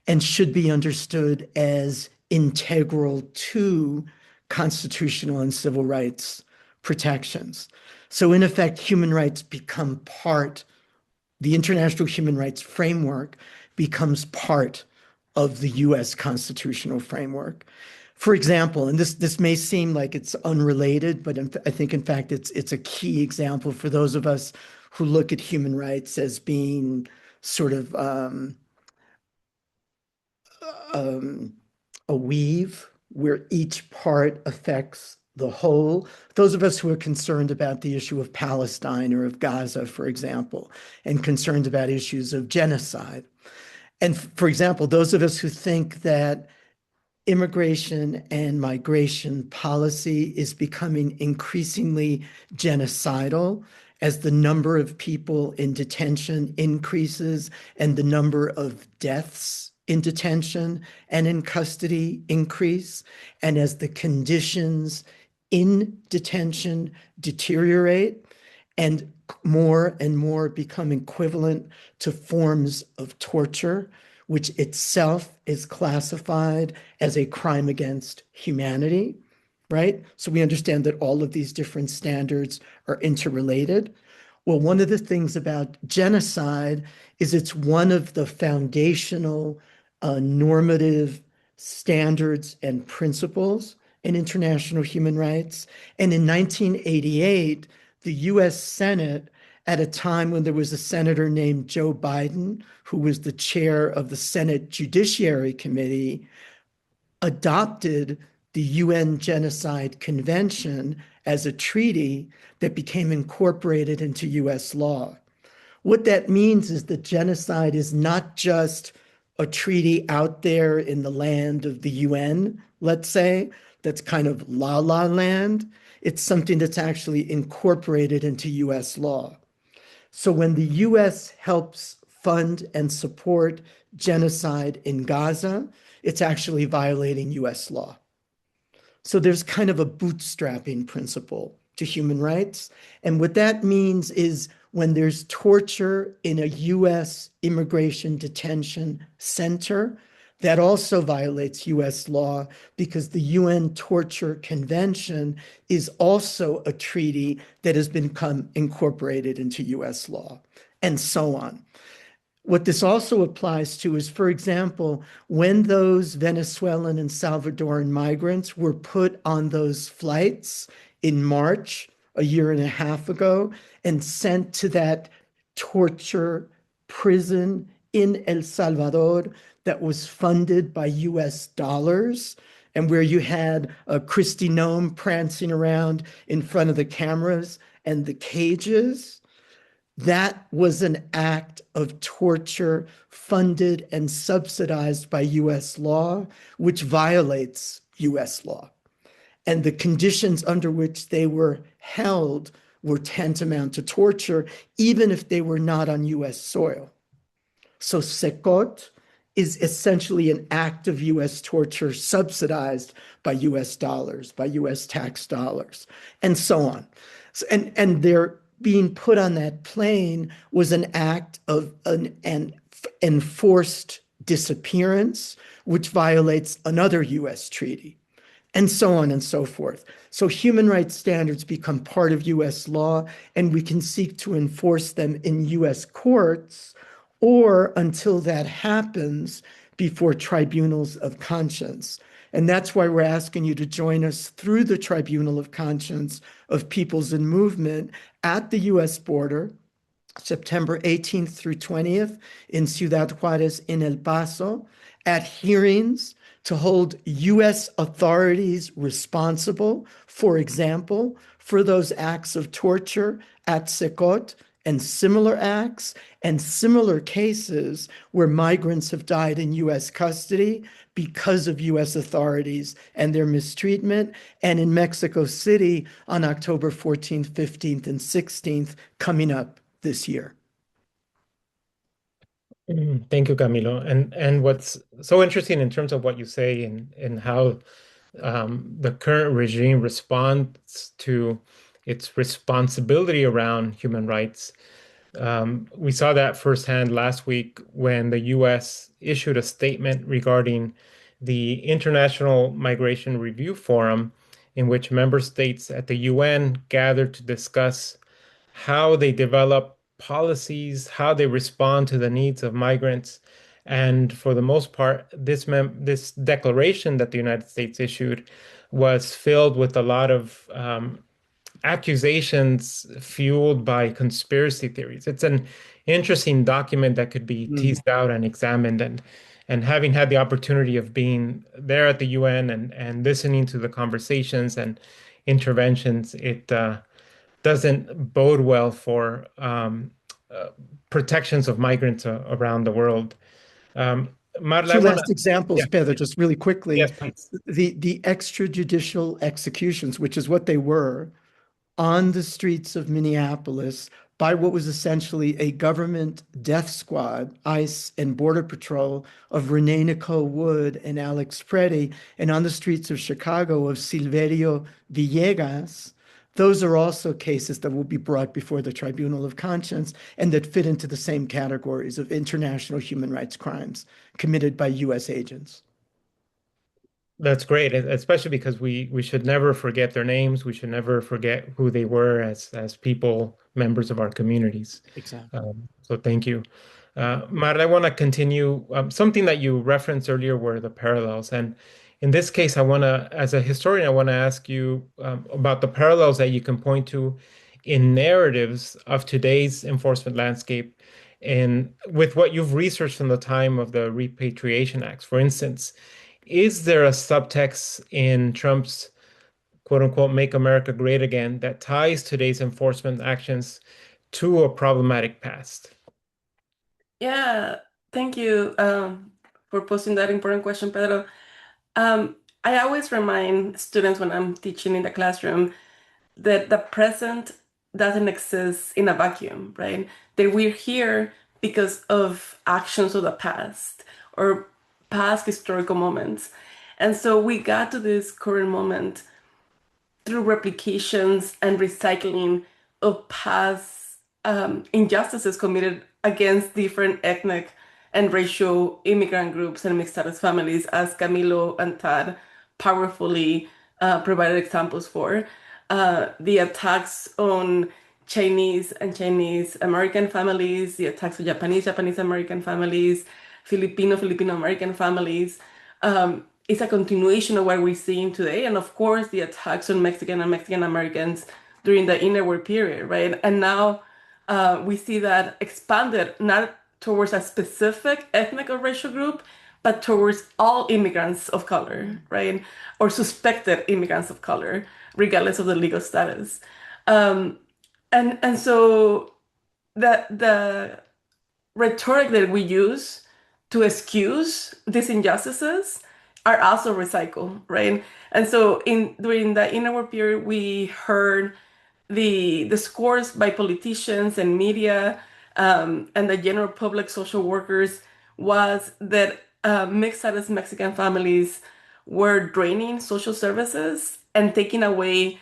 and should be understood as integral to constitutional and civil rights protections. So in effect, human rights become part, the international human rights framework becomes part of the US constitutional framework. For example, and this may seem like it's unrelated, but I think in fact it's a key example for those of us who look at human rights as being sort of a weave where each part affects the whole. Those of us who are concerned about the issue of Palestine or of Gaza, for example, and concerned about issues of genocide. And for example, those of us who think that immigration and migration policy is becoming increasingly genocidal as the number of people in detention increases and the number of deaths in detention and in custody increase, and as the conditions in detention deteriorate and more become equivalent to forms of torture, which itself is classified as a crime against humanity, right? So we understand that all of these different standards are interrelated. Well, one of the things about genocide is it's one of the foundational normative standards and principles in international human rights. And in 1988, the US Senate, at a time when there was a senator named Joe Biden, who was the chair of the Senate Judiciary Committee, adopted the UN Genocide Convention as a treaty that became incorporated into US law. What that means is that genocide is not just a treaty out there in the land of the UN, let's say, that's kind of la la land. It's something that's actually incorporated into US law. So when the US helps fund and support genocide in Gaza, it's actually violating US law. So there's kind of a bootstrapping principle to human rights. And what that means is when there's torture in a US immigration detention center, that also violates US law because the UN Torture Convention is also a treaty that has become incorporated into US law, and so on. What this also applies to is, for example, when those Venezuelan and Salvadoran migrants were put on those flights in March, a year and a half ago, and sent to that torture prison in El Salvador that was funded by US dollars, and where you had a Kristi Noem prancing around in front of the cameras and the cages, that was an act of torture funded and subsidized by US law, which violates US law. And the conditions under which they were held were tantamount to torture, even if they were not on US soil. So Secot is essentially an act of US torture subsidized by US dollars, by US tax dollars, and so on. So, and their being put on that plane was an act of an enforced disappearance, which violates another US treaty, and so on and so forth. So human rights standards become part of US law, and we can seek to enforce them in US courts, or until that happens, before tribunals of conscience. And that's why we're asking you to join us through the Tribunal of Conscience of Peoples in Movement at the US border, September 18th through 20th in Ciudad Juarez in El Paso, at hearings to hold US authorities responsible, for example, for those acts of torture at Secot and similar acts and similar cases where migrants have died in U.S. custody because of U.S. authorities and their mistreatment, and in Mexico City on October 14th, 15th, and 16th coming up this year. Thank you, Camilo. And what's so interesting in terms of what you say and how the current regime responds to its responsibility around human rights. We saw that firsthand last week when the US issued a statement regarding the International Migration Review Forum, in which member states at the UN gathered to discuss how they develop policies, how they respond to the needs of migrants. And for the most part, this declaration that the United States issued was filled with a lot of accusations fueled by conspiracy theories. It's an interesting document that could be teased out and examined. And having had the opportunity of being there at the UN and listening to the conversations and interventions, it doesn't bode well for protections of migrants around the world. Marla, Two last examples, yeah, Pedro, just really quickly. yes, please. The extrajudicial executions, which is what they were, on the streets of Minneapolis by what was essentially a government death squad, ICE and Border Patrol, of Renee Nicole Wood and Alex Preddy, and on the streets of Chicago of Silverio Villegas. Those are also cases that will be brought before the Tribunal of Conscience and that fit into the same categories of international human rights crimes committed by U.S. agents. That's great, especially because we should never forget their names. We should never forget who they were as people, members of our communities. Exactly. So thank you. Mar, I want to continue. Something that you referenced earlier were the parallels. And in this case, as a historian, I want to ask you about the parallels that you can point to in narratives of today's enforcement landscape and with what you've researched from the time of the Repatriation Acts. For instance, is there a subtext in Trump's quote unquote "Make America Great Again" that ties today's enforcement actions to a problematic past? Yeah, thank you for posing that important question, Pedro. I always remind students when I'm teaching in the classroom that the present doesn't exist in a vacuum, right? That we're here because of actions of the past or past historical moments. And so we got to this current moment through replications and recycling of past injustices committed against different ethnic and racial immigrant groups and mixed status families, as Camilo and Tad powerfully provided examples for. The attacks on Chinese and Chinese American families, the attacks on Japanese American families, Filipino American families. It's a continuation of what we're seeing today. And of course, the attacks on Mexican and Mexican Americans during the interwar period, right? And now we see that expanded not towards a specific ethnic or racial group, but towards all immigrants of color, right? Or suspected immigrants of color, regardless of the legal status. And so the rhetoric that we use to excuse these injustices are also recycled, right? And so during the interwar period, we heard the scores by politicians and media and the general public social workers was that mixed status Mexican families were draining social services and taking away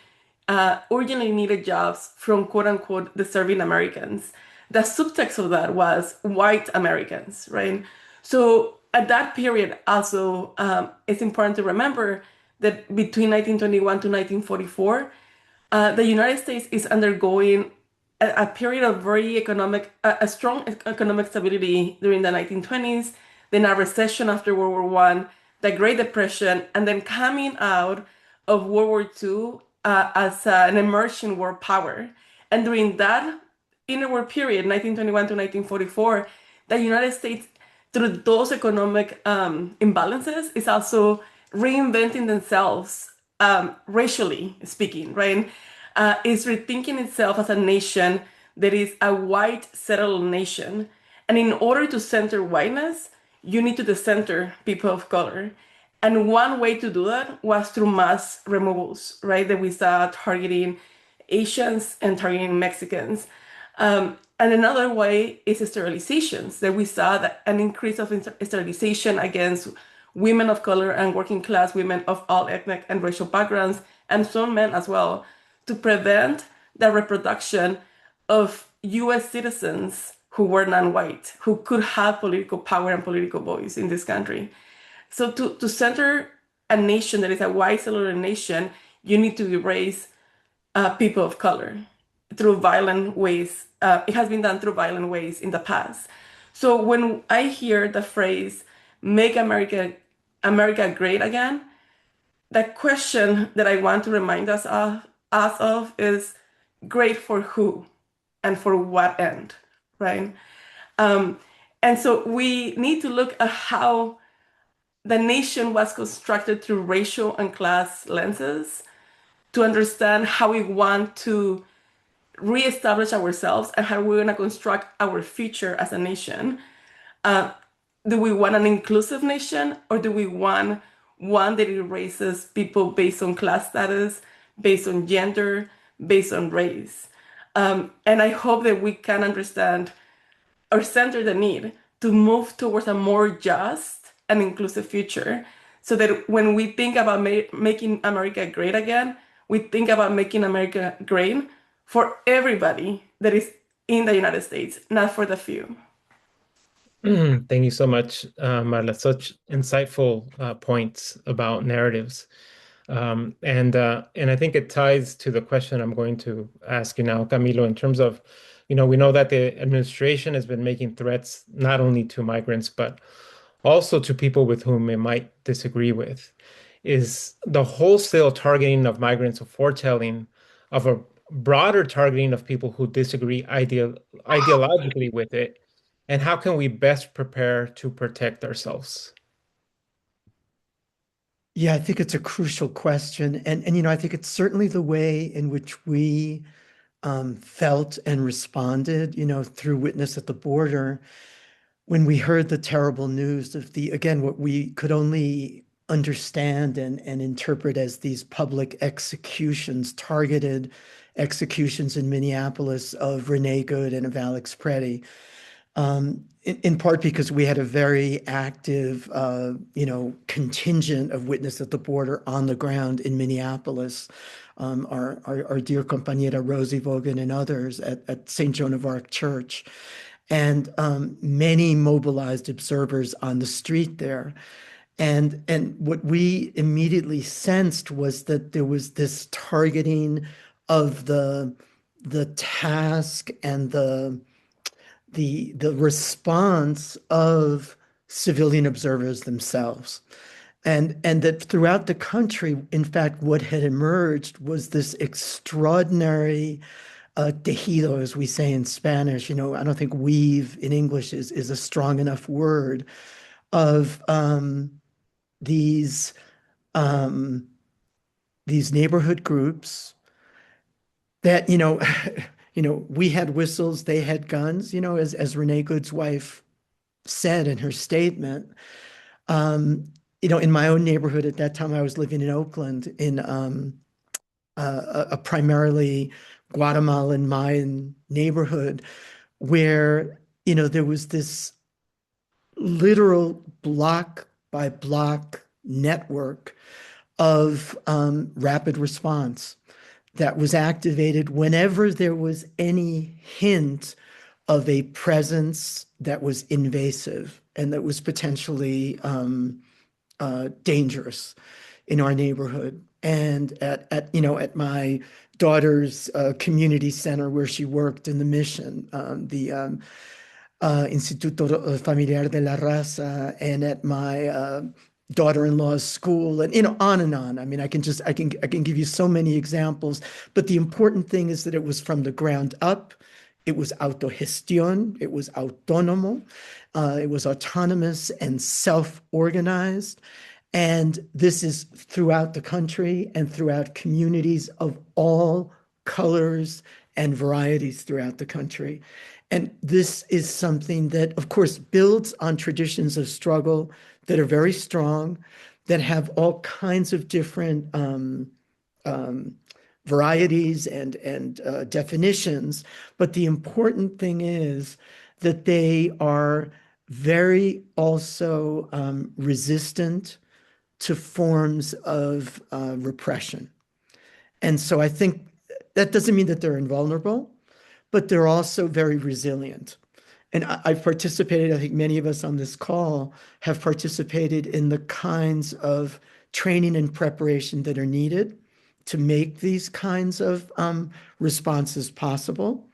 urgently needed jobs from quote unquote deserving Americans. The subtext of that was white Americans, right? So at that period, also, it's important to remember that between 1921 to 1944, the United States is undergoing a period of a strong economic stability during the 1920s, then a recession after World War One, the Great Depression, and then coming out of World War II as an emerging world power. And during that interwar period, 1921 to 1944, the United States, through those economic imbalances, is also reinventing themselves racially speaking, right? Is rethinking itself as a nation there is a white settled nation. And in order to center whiteness, you need to decenter people of color. And one way to do that was through mass removals, right? That we saw targeting Asians and targeting Mexicans. And another way is sterilizations, that we saw that an increase of sterilization against women of color and working class women of all ethnic and racial backgrounds, and some men as well, to prevent the reproduction of US citizens who were non-white, who could have political power and political voice in this country. So to center a nation that is a white cellular nation, you need to erase people of color through violent ways. It has been done through violent ways in the past. So when I hear the phrase "Make America Great Again," the question that I want to remind us of is great for who and for what end, right? And so we need to look at how the nation was constructed through racial and class lenses to understand how we want to reestablish ourselves and how we're going to construct our future as a nation. Do we want an inclusive nation, or do we want one that erases people based on class status, based on gender, based on race? And I hope that we can understand or center the need to move towards a more just and inclusive future, so that when we think about making America great again, we think about making America great for everybody that is in the United States, not for the few. Thank you so much, Marla. Such insightful points about narratives. And I think it ties to the question I'm going to ask you now, Camilo, in terms of, we know that the administration has been making threats not only to migrants, but also to people with whom it might disagree with. Is the wholesale targeting of migrants a foretelling of a broader targeting of people who disagree ideologically with it? And how can we best prepare to protect ourselves? Yeah, I think it's a crucial question. And I think it's certainly the way in which we felt and responded, through Witness at the Border, when we heard the terrible news of what we could only understand and interpret as these public executions, targeted executions in Minneapolis of Renee Good and of Alex Preddy. In part because we had a very active, contingent of Witness at the Border on the ground in Minneapolis. Our dear compañera Rose-Avila and others at St. Joan of Arc Church, and many mobilized observers on the street there. And what we immediately sensed was that there was this targeting of the task and the response of civilian observers themselves. And that throughout the country, in fact, what had emerged was this extraordinary tejido, as we say in Spanish. I don't think weave in English is a strong enough word, of these neighborhood groups that, we had whistles, they had guns, as Renee Good's wife said in her statement. In my own neighborhood at that time, I was living in Oakland in a primarily Guatemalan Mayan neighborhood where, there was this literal block by block network of rapid response that was activated whenever there was any hint of a presence that was invasive and that was potentially dangerous in our neighborhood. And at my daughter's community center where she worked in the Mission, the Instituto Familiar de la Raza, and at my daughter-in-law's school, and on and on. I mean, I can give you so many examples, but the important thing is that it was from the ground up. It was autogestión, it was autónomo, it was autonomous and self-organized. And this is throughout the country and throughout communities of all colors and varieties throughout the country. And this is something that, of course, builds on traditions of struggle that are very strong, that have all kinds of different varieties and definitions. But the important thing is that they are very also resistant to forms of repression. And so I think that doesn't mean that they're invulnerable, but they're also very resilient. And I've participated, I think many of us on this call have participated in the kinds of training and preparation that are needed to make these kinds of responses possible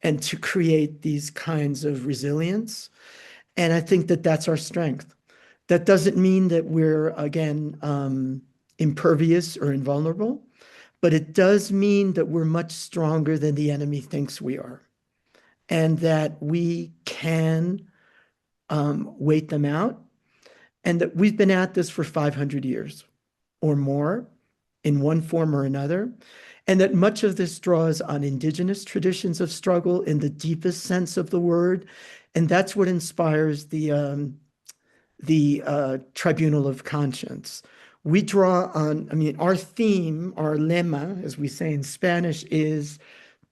and to create these kinds of resilience. And I think that that's our strength. That doesn't mean that we're, again, impervious or invulnerable, but it does mean that we're much stronger than the enemy thinks we are, and that we can wait them out, and that we've been at this for 500 years or more in one form or another, and that much of this draws on indigenous traditions of struggle in the deepest sense of the word. And that's what inspires the Tribunal of Conscience. We draw on, I mean, our theme, our lema, as we say in Spanish, is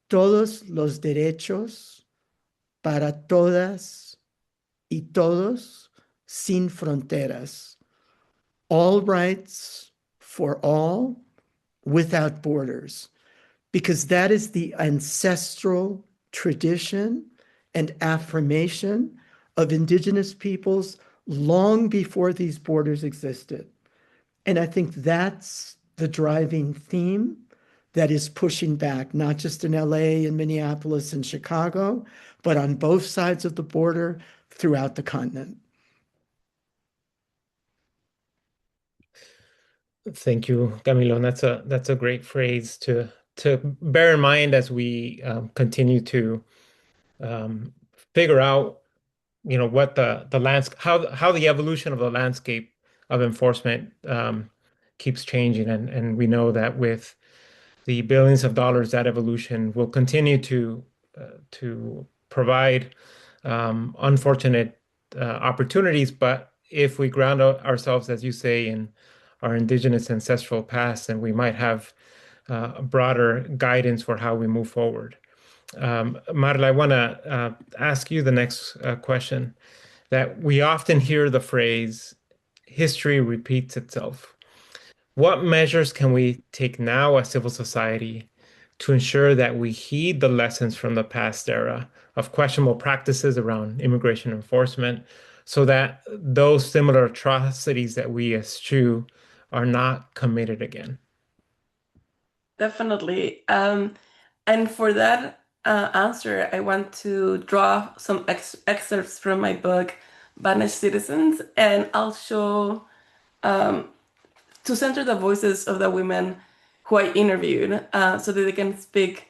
todos los derechos para todas y todos sin fronteras. All rights for all without borders, because that is the ancestral tradition and affirmation of indigenous peoples long before these borders existed. And I think that's the driving theme that is pushing back, not just in LA and Minneapolis and Chicago, but on both sides of the border throughout the continent. Thank you, Camilo. And that's a great phrase to bear in mind as we continue to figure out, what the landscape, how the evolution of the landscape of enforcement keeps changing, and we know that with the billions of dollars, that evolution will continue to provide unfortunate opportunities. But if we ground ourselves, as you say, in our indigenous ancestral past, then we might have broader guidance for how we move forward. Marla, I want to ask you the next question. That we often hear the phrase, history repeats itself. What measures can we take now as civil society to ensure that we heed the lessons from the past era of questionable practices around immigration enforcement, so that those similar atrocities that we eschew are not committed again? Definitely. And for that answer, I want to draw some excerpts from my book, Banished Citizens, and I'll show to center the voices of the women who I interviewed so that they can speak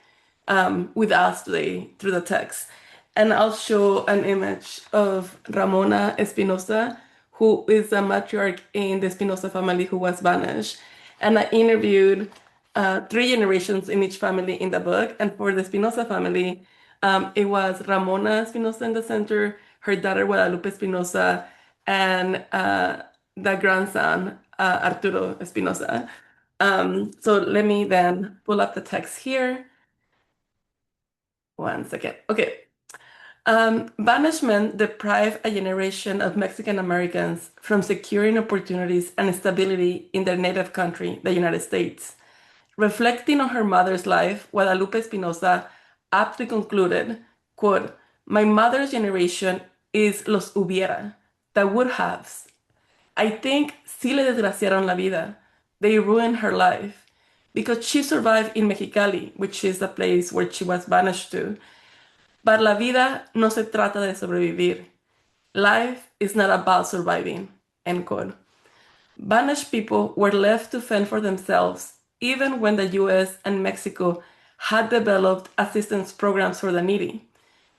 with us today through the text. And I'll show an image of Ramona Espinosa, who is a matriarch in the Espinosa family who was banished. And I interviewed 3 generations in each family in the book. And for the Espinosa family, it was Ramona Espinosa in the center, her daughter Guadalupe Espinosa, and the grandson, Arturo Espinosa. So let me then pull up the text here. One second. Okay. Banishment deprived a generation of Mexican Americans from securing opportunities and stability in their native country, the United States. Reflecting on her mother's life, Guadalupe Espinosa aptly concluded, quote, "My mother's generation is los hubiera, the would-haves. I think sí le desgraciaron la vida. They ruined her life. Because she survived in Mexicali, which is the place where she was banished to. But la vida no se trata de sobrevivir. Life is not about surviving," end quote. Banished people were left to fend for themselves, even when the US and Mexico had developed assistance programs for the needy.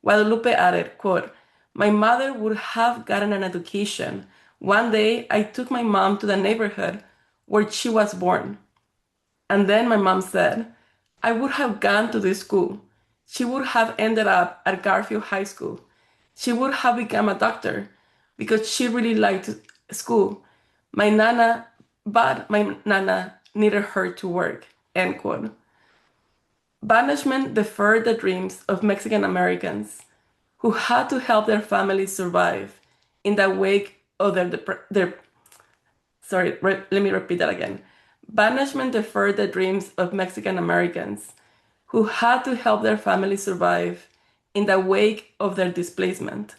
Guadalupe added, quote, "My mother would have gotten an education. One day, I took my mom to the neighborhood where she was born. And then my mom said, I would have gone to this school. she would have ended up at Garfield High School. She would have become a doctor because she really liked school. But my nana needed her to work, end quote. Banishment deferred the dreams of Mexican Americans who had to help their families survive in the wake of let me repeat that again. Banishment deferred the dreams of Mexican Americans who had to help their families survive in the wake of their displacement.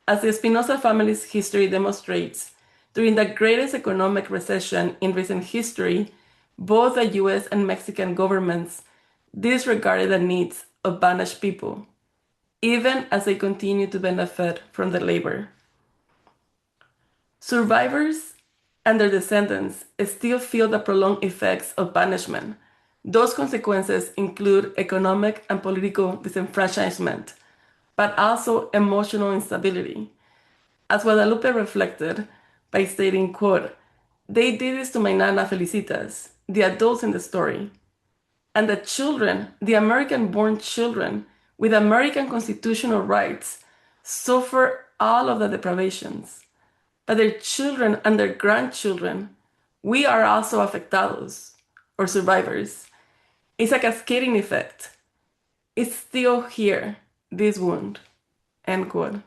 As the Espinosa family's history demonstrates, during the greatest economic recession in recent history, both the US and Mexican governments disregarded the needs of banished people, even as they continue to benefit from the labor. Survivors and their descendants still feel the prolonged effects of banishment. Those consequences include economic and political disenfranchisement, but also emotional instability. As Guadalupe reflected by stating, quote, "They did this to my Nana Felicitas, the adults in the story. And the children, the American-born children with American constitutional rights, suffer all of the deprivations. But their children and their grandchildren, we are also afectados, or survivors. It's a cascading effect. It's still here, this wound," end quote.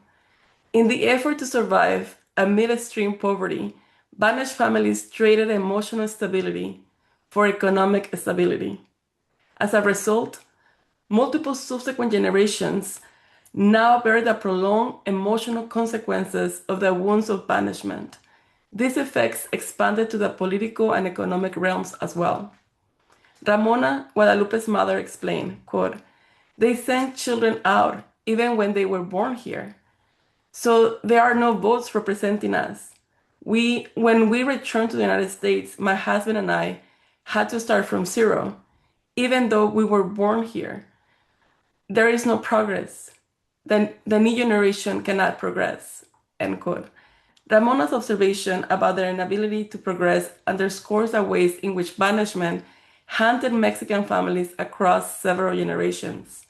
In the effort to survive amid extreme poverty, banished families traded emotional stability for economic stability. As a result, multiple subsequent generations now bear the prolonged emotional consequences of the wounds of banishment. These effects expanded to the political and economic realms as well. Ramona, Guadalupe's mother, explained, quote, "They sent children out even when they were born here. So there are no votes representing us. When we returned to the United States, my husband and I had to start from zero, even though we were born here. There is no progress. The new generation cannot progress," end quote. Ramona's observation about their inability to progress underscores the ways in which banishment hunted Mexican families across several generations.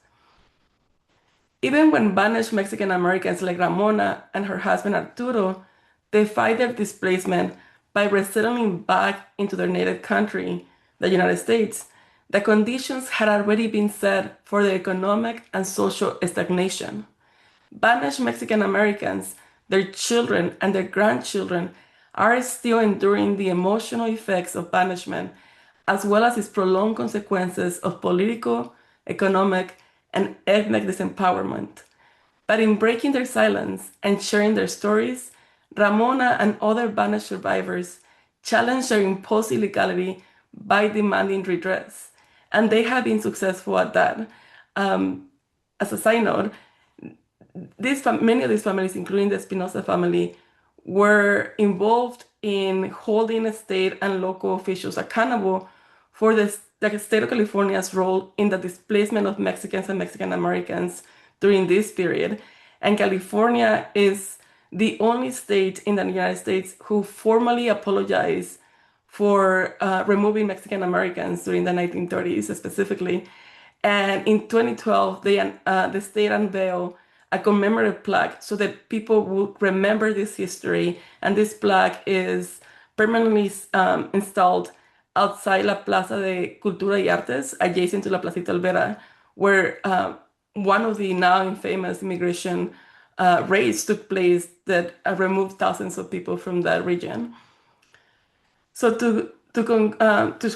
Even when banished Mexican Americans like Ramona and her husband Arturo defied their displacement by resettling back into their native country, the United States, the conditions had already been set for their economic and social stagnation. Banished Mexican Americans, their children, and their grandchildren are still enduring the emotional effects of banishment, as well as its prolonged consequences of political, economic, and ethnic disempowerment. But in breaking their silence and sharing their stories, Ramona and other banished survivors challenged their imposed illegality by demanding redress, and they have been successful at that. As a side note, many of these families, including the Espinosa family, were involved in holding state and local officials accountable for the state of California's role in the displacement of Mexicans and Mexican Americans during this period. And California is the only state in the United States who formally apologized for removing Mexican Americans during the 1930s specifically. And in 2012, the state unveiled a commemorative plaque so that people will remember this history. And this plaque is permanently installed outside La Plaza de Cultura y Artes, adjacent to La Placita Olvera, where one of the now infamous immigration raids took place that removed thousands of people from that region. So to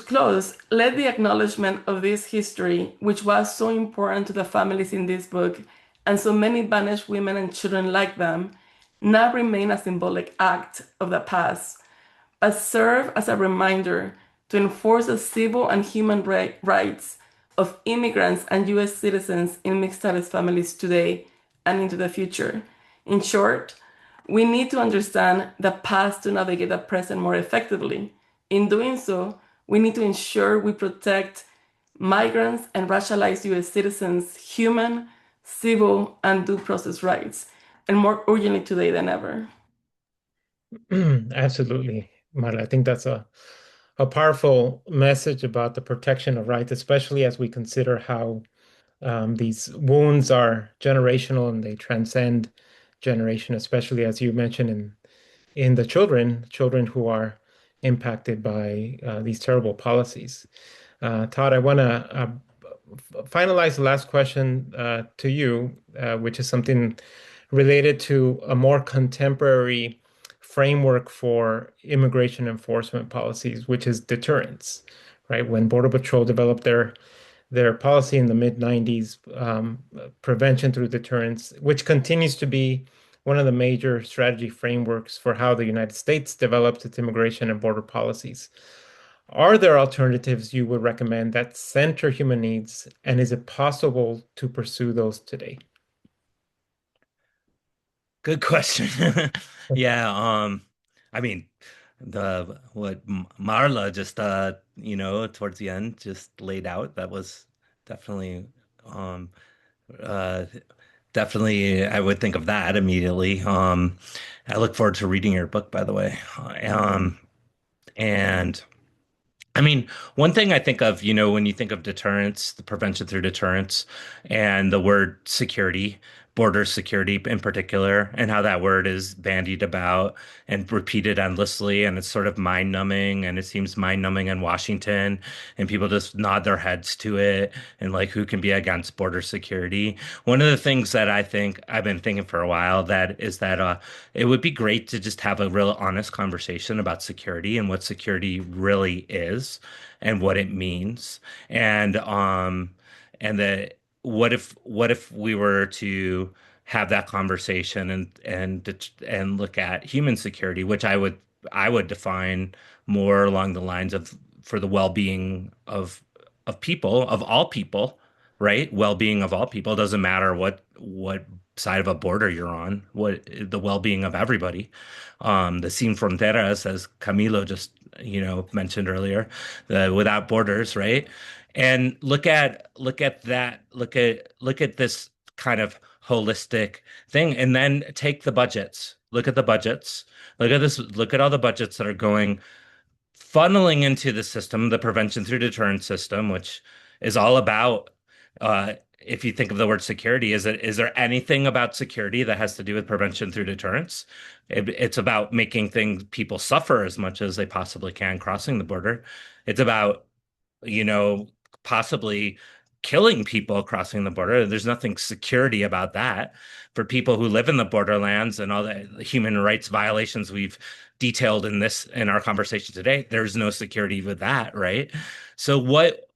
close, let the acknowledgement of this history, which was so important to the families in this book, and so many banished women and children like them, not remain a symbolic act of the past, but serve as a reminder to enforce the civil and human rights of immigrants and US citizens in mixed status families today and into the future. In short, we need to understand the past to navigate the present more effectively. In doing so, we need to ensure we protect migrants and racialized US citizens' human, civil, and due process rights, and more urgently today than ever. Absolutely, Marla. I think that's a powerful message about the protection of rights, especially as we consider how These wounds are generational and they transcend generation, especially as you mentioned in the children who are impacted by these terrible policies. Todd, I want to finalize the last question to you, which is something related to a more contemporary framework for immigration enforcement policies, which is deterrence, right? When Border Patrol developed their policy in the mid 90s, prevention through deterrence, which continues to be one of the major strategy frameworks for how the United States develops its immigration and border policies. Are there alternatives you would recommend that center human needs, and is it possible to pursue those today? Good question. Yeah, I mean, the what Marla just towards the end just laid out, that was definitely um uh definitely I would think of that immediately. I look forward to reading your book, by the way. And I mean, one thing I think of, when you think of deterrence, the prevention through deterrence, and the word security, border security in particular, and how that word is bandied about and repeated endlessly, and it's sort of mind-numbing, and it seems mind-numbing in Washington, and people just nod their heads to it, and like, who can be against border security? One of the things that I think I've been thinking for a while that is that it would be great to just have a real honest conversation about security and what security really is and what it means. And the what if we were to have that conversation and look at human security, which I would define more along the lines of for the well-being of people, of all people, right? Well-being of all people doesn't matter what side of a border you're on, what the well-being of everybody. The sin fronteras, as Camilo just mentioned earlier, the without borders, right? And look at that, look at this kind of holistic thing, and then take the budgets. Look at the budgets. Look at this. Look at all the budgets that are going funneling into the system, the prevention through deterrence system, which is all about, if you think of the word security, is there anything about security that has to do with prevention through deterrence? It's about making people suffer as much as they possibly can crossing the border. It's about, you know, possibly killing people crossing the border. There's nothing security about that for people who live in the borderlands and all the human rights violations we've detailed in our conversation today. There's no security with that, right? So what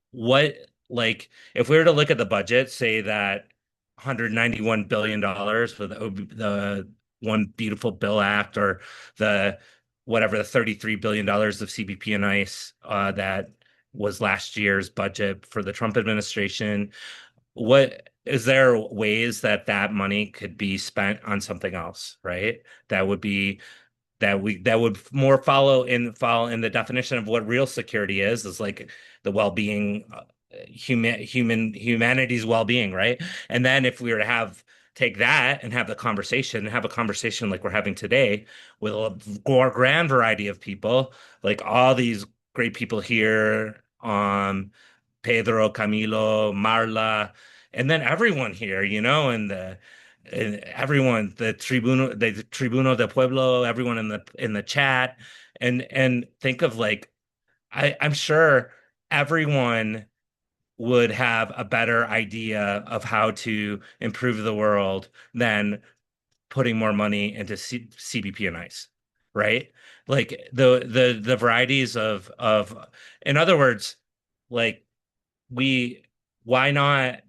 like if we were to look at the budget, say that $191 billion for the One Beautiful Bill Act, or the whatever, the $33 billion of CBP and ICE, that was last year's budget for the Trump administration. What is there ways that that money could be spent on something else, right? That would be that would more follow in the definition of what real security is like the well-being, humanity's well-being, right? And then if we were to take that and have a conversation like we're having today with a more grand variety of people, like all these great people here, Pedro, Camilo, Marla, and then everyone here, and everyone, the Tribuno del Pueblo, everyone in the chat, and think of like, I'm sure everyone would have a better idea of how to improve the world than putting more money into CBP and ICE, right? Like the varieties of, in other words, like we why not?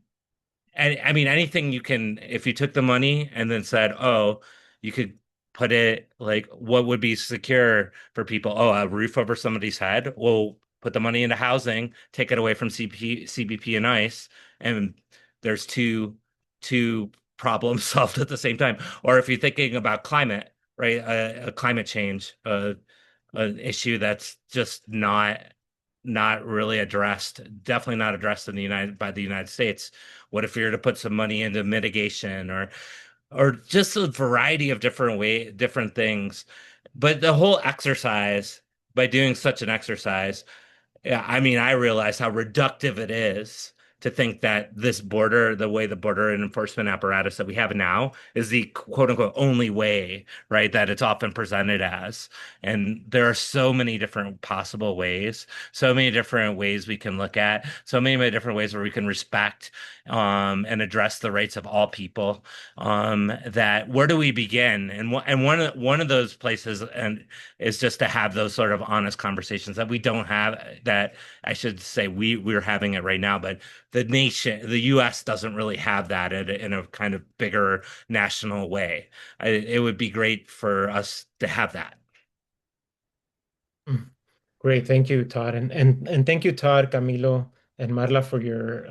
And I mean, anything you can, if you took the money and then said, oh, you could put it like, what would be secure for people? Oh, a roof over somebody's head. Well, put the money into housing, take it away from CBP and ICE, and there's two problems solved at the same time. Or if you're thinking about climate, right, a climate change, an issue that's just not really addressed, definitely not addressed by the United States. What if we were to put some money into mitigation, or just a variety of different things? But the whole exercise, by doing such an exercise, yeah, I mean, I realize how reductive it is to think that this border, the way the border and enforcement apparatus that we have now, is the quote unquote only way, right? That it's often presented as. And there are so many different possible ways, so many different ways we can look at, so many different ways where we can respect and address the rights of all people. That where do we begin? And one of those places and is just to have those sort of honest conversations that we don't have, that I should say we're having it right now, but the nation, the US doesn't really have that in a kind of bigger national way. It would be great for us to have that. Great, thank you, Todd, and thank you, Todd, Camilo, and Marla for your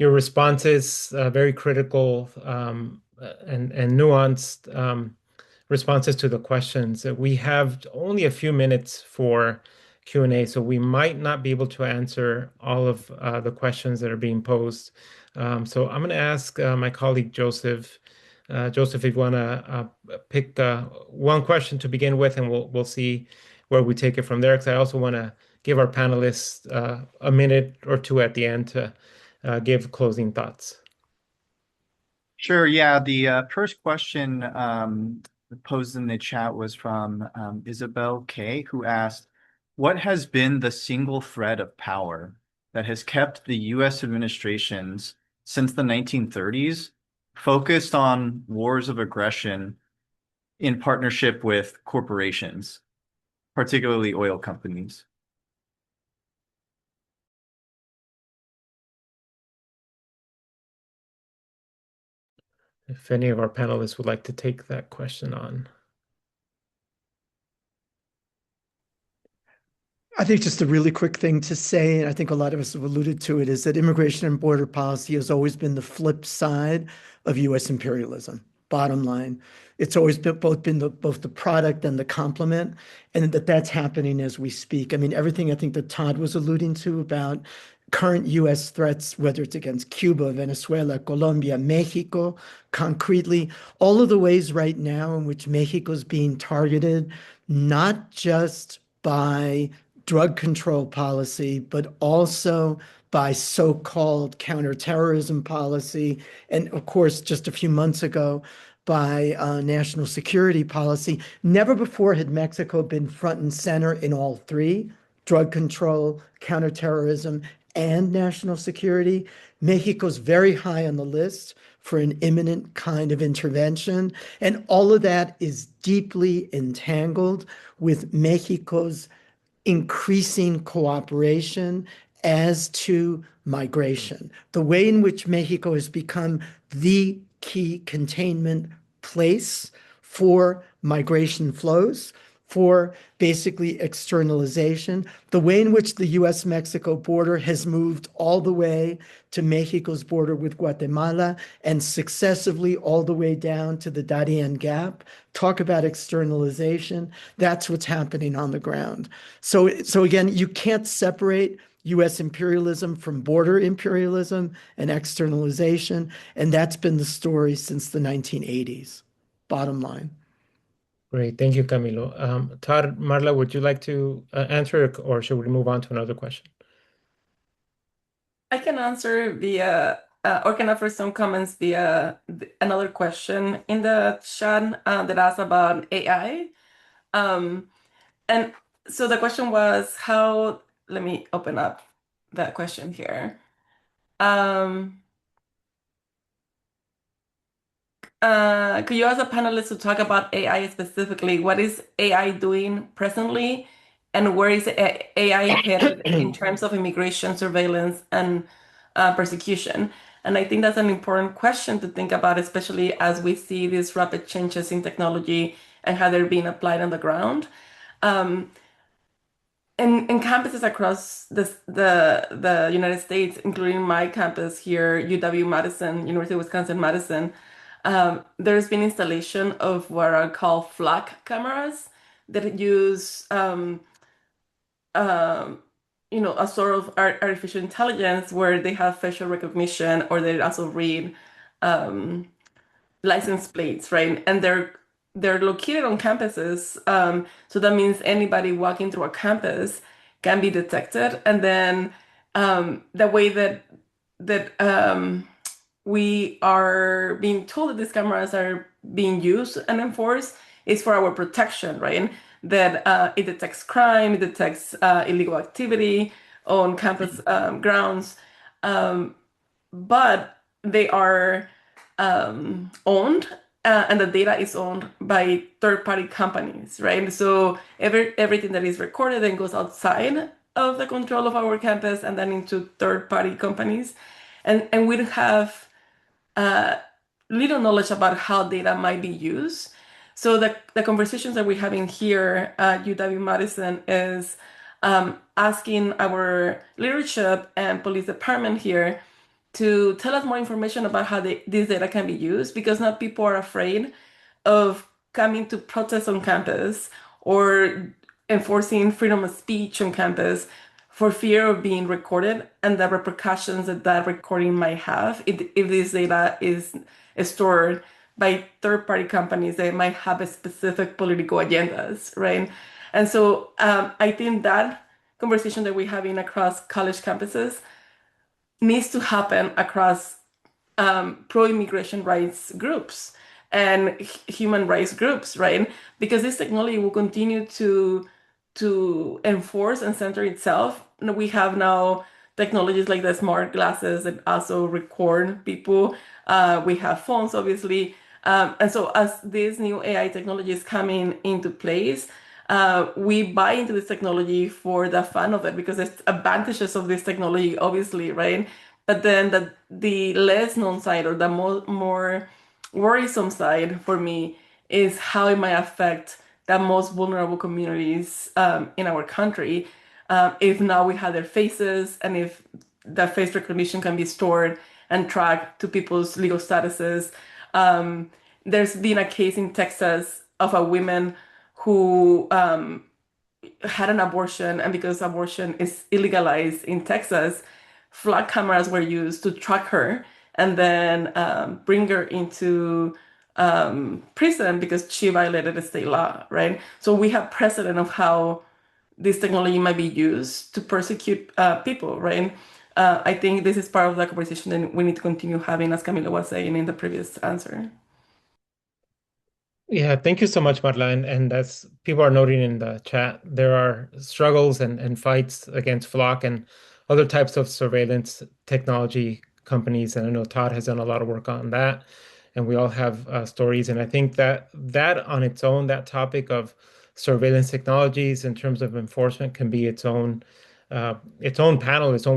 responses. Very critical and nuanced responses to the questions. We have only a few minutes for Q&A, so we might not be able to answer all of the questions that are being posed. So I'm going to ask my colleague Joseph. Joseph, if you want to pick one question to begin with, and we'll see where we take it from there. Because I also want to give our panelists a minute or two at the end to give closing thoughts. Sure. Yeah. The first question posed in the chat was from Isabel K, who asked, "What has been the single thread of power that has kept the U.S. administrations since the 1930s focused on wars of aggression in partnership with corporations, particularly oil companies?" If any of our panelists would like to take that question on. I think just a really quick thing to say, and I think a lot of us have alluded to it, is that immigration and border policy has always been the flip side of U.S. imperialism. Bottom line, it's always been both the product and the complement, and that's happening as we speak. I mean, everything I think that Todd was alluding to about current U.S. threats, whether it's against Cuba, Venezuela, Colombia, Mexico, concretely, all of the ways right now in which Mexico is being targeted, not just by drug control policy, but also by so-called counterterrorism policy. And of course, just a few months ago, by national security policy. Never before had Mexico been front and center in all three: drug control, counterterrorism, and national security. Mexico's very high on the list for an imminent kind of intervention. And all of that is deeply entangled with Mexico's increasing cooperation as to migration. The way in which Mexico has become the key containment place for migration flows, for basically externalization, the way in which the US-Mexico border has moved all the way to Mexico's border with Guatemala and successively all the way down to the Darien Gap. Talk about externalization. That's what's happening on the ground. So again, you can't separate US imperialism from border imperialism and externalization, and that's been the story since the 1980s. Bottom line. Great, thank you, Camilo. Todd, Marla, would you like to answer, or should we move on to another question? I can answer via, or can offer some comments via another question in the chat that asked about AI. And so the question was how, let me open up that question here. Could you ask the panelists to talk about AI specifically? What is AI doing presently, and where is AI headed in terms of immigration, surveillance, and persecution? And I think that's an important question to think about, especially as we see these rapid changes in technology and how they're being applied on the ground. In campuses across the United States, including my campus here, UW-Madison, University of Wisconsin-Madison, there's been installation of what are called flock cameras that use, a sort of artificial intelligence where they have facial recognition, or they also read license plates, right? And they're located on campuses, so that means anybody walking through a campus can be detected, and then the way that we are being told that these cameras are being used and enforced is for our protection, right? That it detects crime, it detects illegal activity on campus grounds, but they are owned, and the data is owned by third-party companies, right? So everything that is recorded then goes outside of the control of our campus and then into third-party companies, and we have uh, little knowledge about how data might be used. So the conversations that we're having here at UW-Madison is asking our leadership and police department here to tell us more information about how this data can be used, because now people are afraid of coming to protest on campus or enforcing freedom of speech on campus for fear of being recorded and the repercussions that that recording might have if this data is stored by third-party companies that might have a specific political agendas, right? And so I think that conversation that we're having across college campuses needs to happen across pro-immigration rights groups and human rights groups, right? Because this technology will continue to enforce and center itself. And we have now technologies like the smart glasses that also record people. We have phones, obviously. And so as these new AI technologies coming into place, we buy into this technology for the fun of it because there's advantages of this technology, obviously, right? But then the less known side or the more worrisome side for me is how it might affect the most vulnerable communities in our country. If now we have their faces and if the face recognition can be stored and tracked to people's legal statuses. There's been a case in Texas of a woman who had an abortion, and because abortion is illegalized in Texas, flag cameras were used to track her and then bring her into prison because she violated the state law, right? So we have precedent of how this technology might be used to persecute people, right? I think this is part of the conversation that we need to continue having, as Camila was saying in the previous answer. Yeah, thank you so much, Marla. And as people are noting in the chat, there are struggles and fights against Flock and other types of surveillance technology companies. And I know Todd has done a lot of work on that. And we all have stories. And I think that on its own, that topic of surveillance technologies in terms of enforcement can be its own panel, its own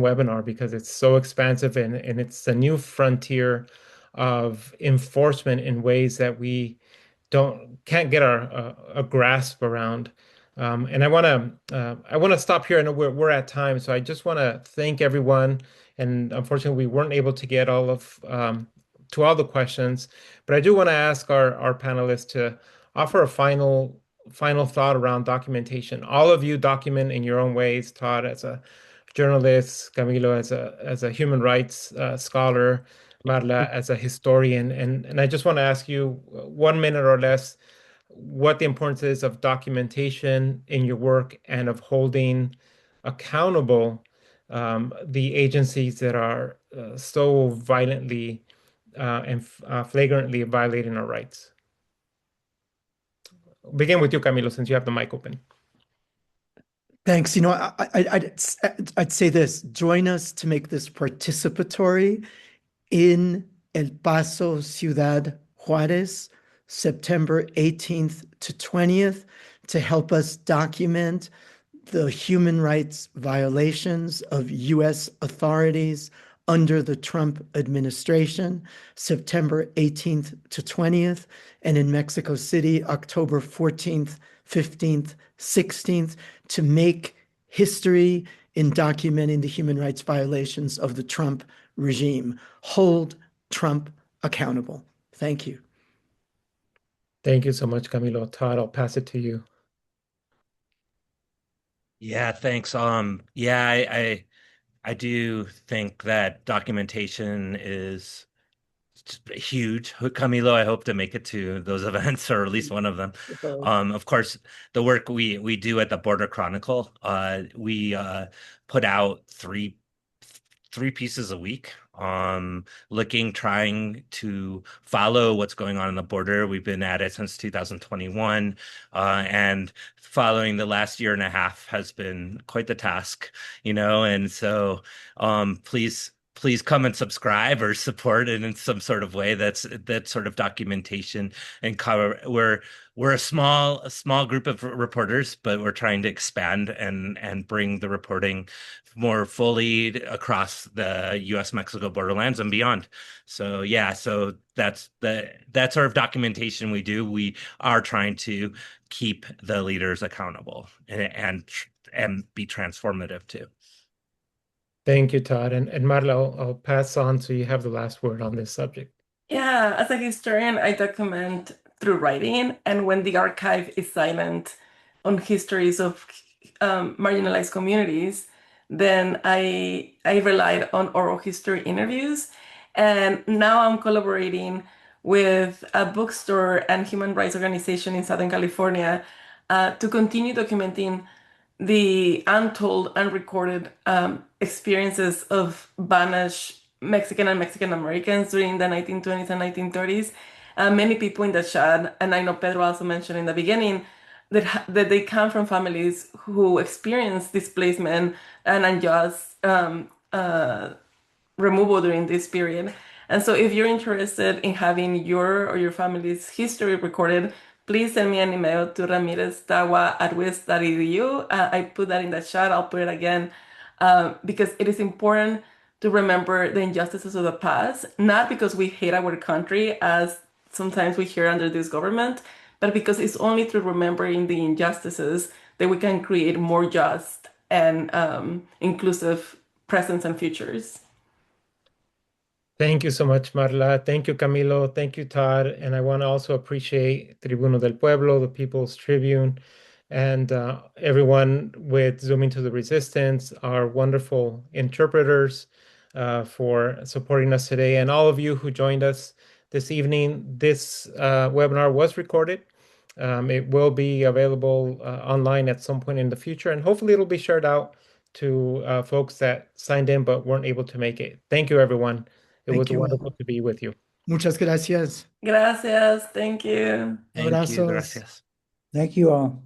webinar, because it's so expansive and it's a new frontier of enforcement in ways that we can't get a grasp around. And I want to stop here. I know we're at time, so I just want to thank everyone. And unfortunately, we weren't able to get to all the questions, but I do want to ask our panelists to offer a final thought around documentation. All of you document in your own ways. Todd as a journalist, Camilo as a human rights scholar, Marla as a historian, and I just want to ask you 1 minute or less what the importance is of documentation in your work and of holding accountable the agencies that are so violently and flagrantly violating our rights. Begin with you, Camilo, since you have the mic open. Thanks. I'd say this: join us to make this participatory in El Paso, Ciudad Juarez, September 18th to 20th, to help us document the human rights violations of U.S. authorities under the Trump administration, September 18th to 20th, and in Mexico City, October 14th, 15th, 16th, to make history in documenting the human rights violations of the Trump regime. Hold Trump accountable. Thank you. Thank you so much, Camilo. Todd, I'll pass it to you. Yeah, thanks. Yeah, I do think that documentation is huge. Camilo, I hope to make it to those events or at least one of them. Of course, the work we do at the Border Chronicle, we put out 3 3 pieces a week, trying to follow what's going on the border. We've been at it since 2021, and following the last year and a half has been quite the task, and so please come and subscribe or support it in some sort of way. That's sort of documentation and cover. We're a small group of reporters, but we're trying to expand and bring the reporting more fully across the U.S.-Mexico borderlands and beyond. So yeah, so that's that sort of documentation we do. We are trying to keep the leaders accountable and be transformative too. Thank you, Todd. And Marla, I'll pass on so you have the last word on this subject. Yeah, as a historian, I document through writing, and when the archive is silent on histories of marginalized communities, then I relied on oral history interviews. And now I'm collaborating with a bookstore and human rights organization in Southern California to continue documenting the untold, unrecorded experiences of banished Mexican and Mexican Americans during the 1920s and 1930s. Many people in the chat, and I know Pedro also mentioned in the beginning, that they come from families who experienced displacement and unjust removal during this period. And so if you're interested in having your or your family's history recorded, please send me an email to ramireztawa@wis.edu. I put that in the chat. I'll put it again because it is important to remember the injustices of the past, not because we hate our country, as sometimes we hear under this government, but because it's only through remembering the injustices that we can create more just and inclusive presents and futures. Thank you so much, Marla. Thank you, Camilo. Thank you, Todd. And I want to also appreciate Tribuno del Pueblo, the People's Tribune, and everyone with Zooming to the Resistance, our wonderful interpreters for supporting us today, and all of you who joined us this evening. This webinar was recorded. It will be available online at some point in the future, and hopefully it'll be shared out to folks that signed in but weren't able to make it. Thank you, everyone. It was wonderful to be with you. Muchas gracias. Gracias. Thank you. Thank you. Abrazos. Gracias. Thank you all.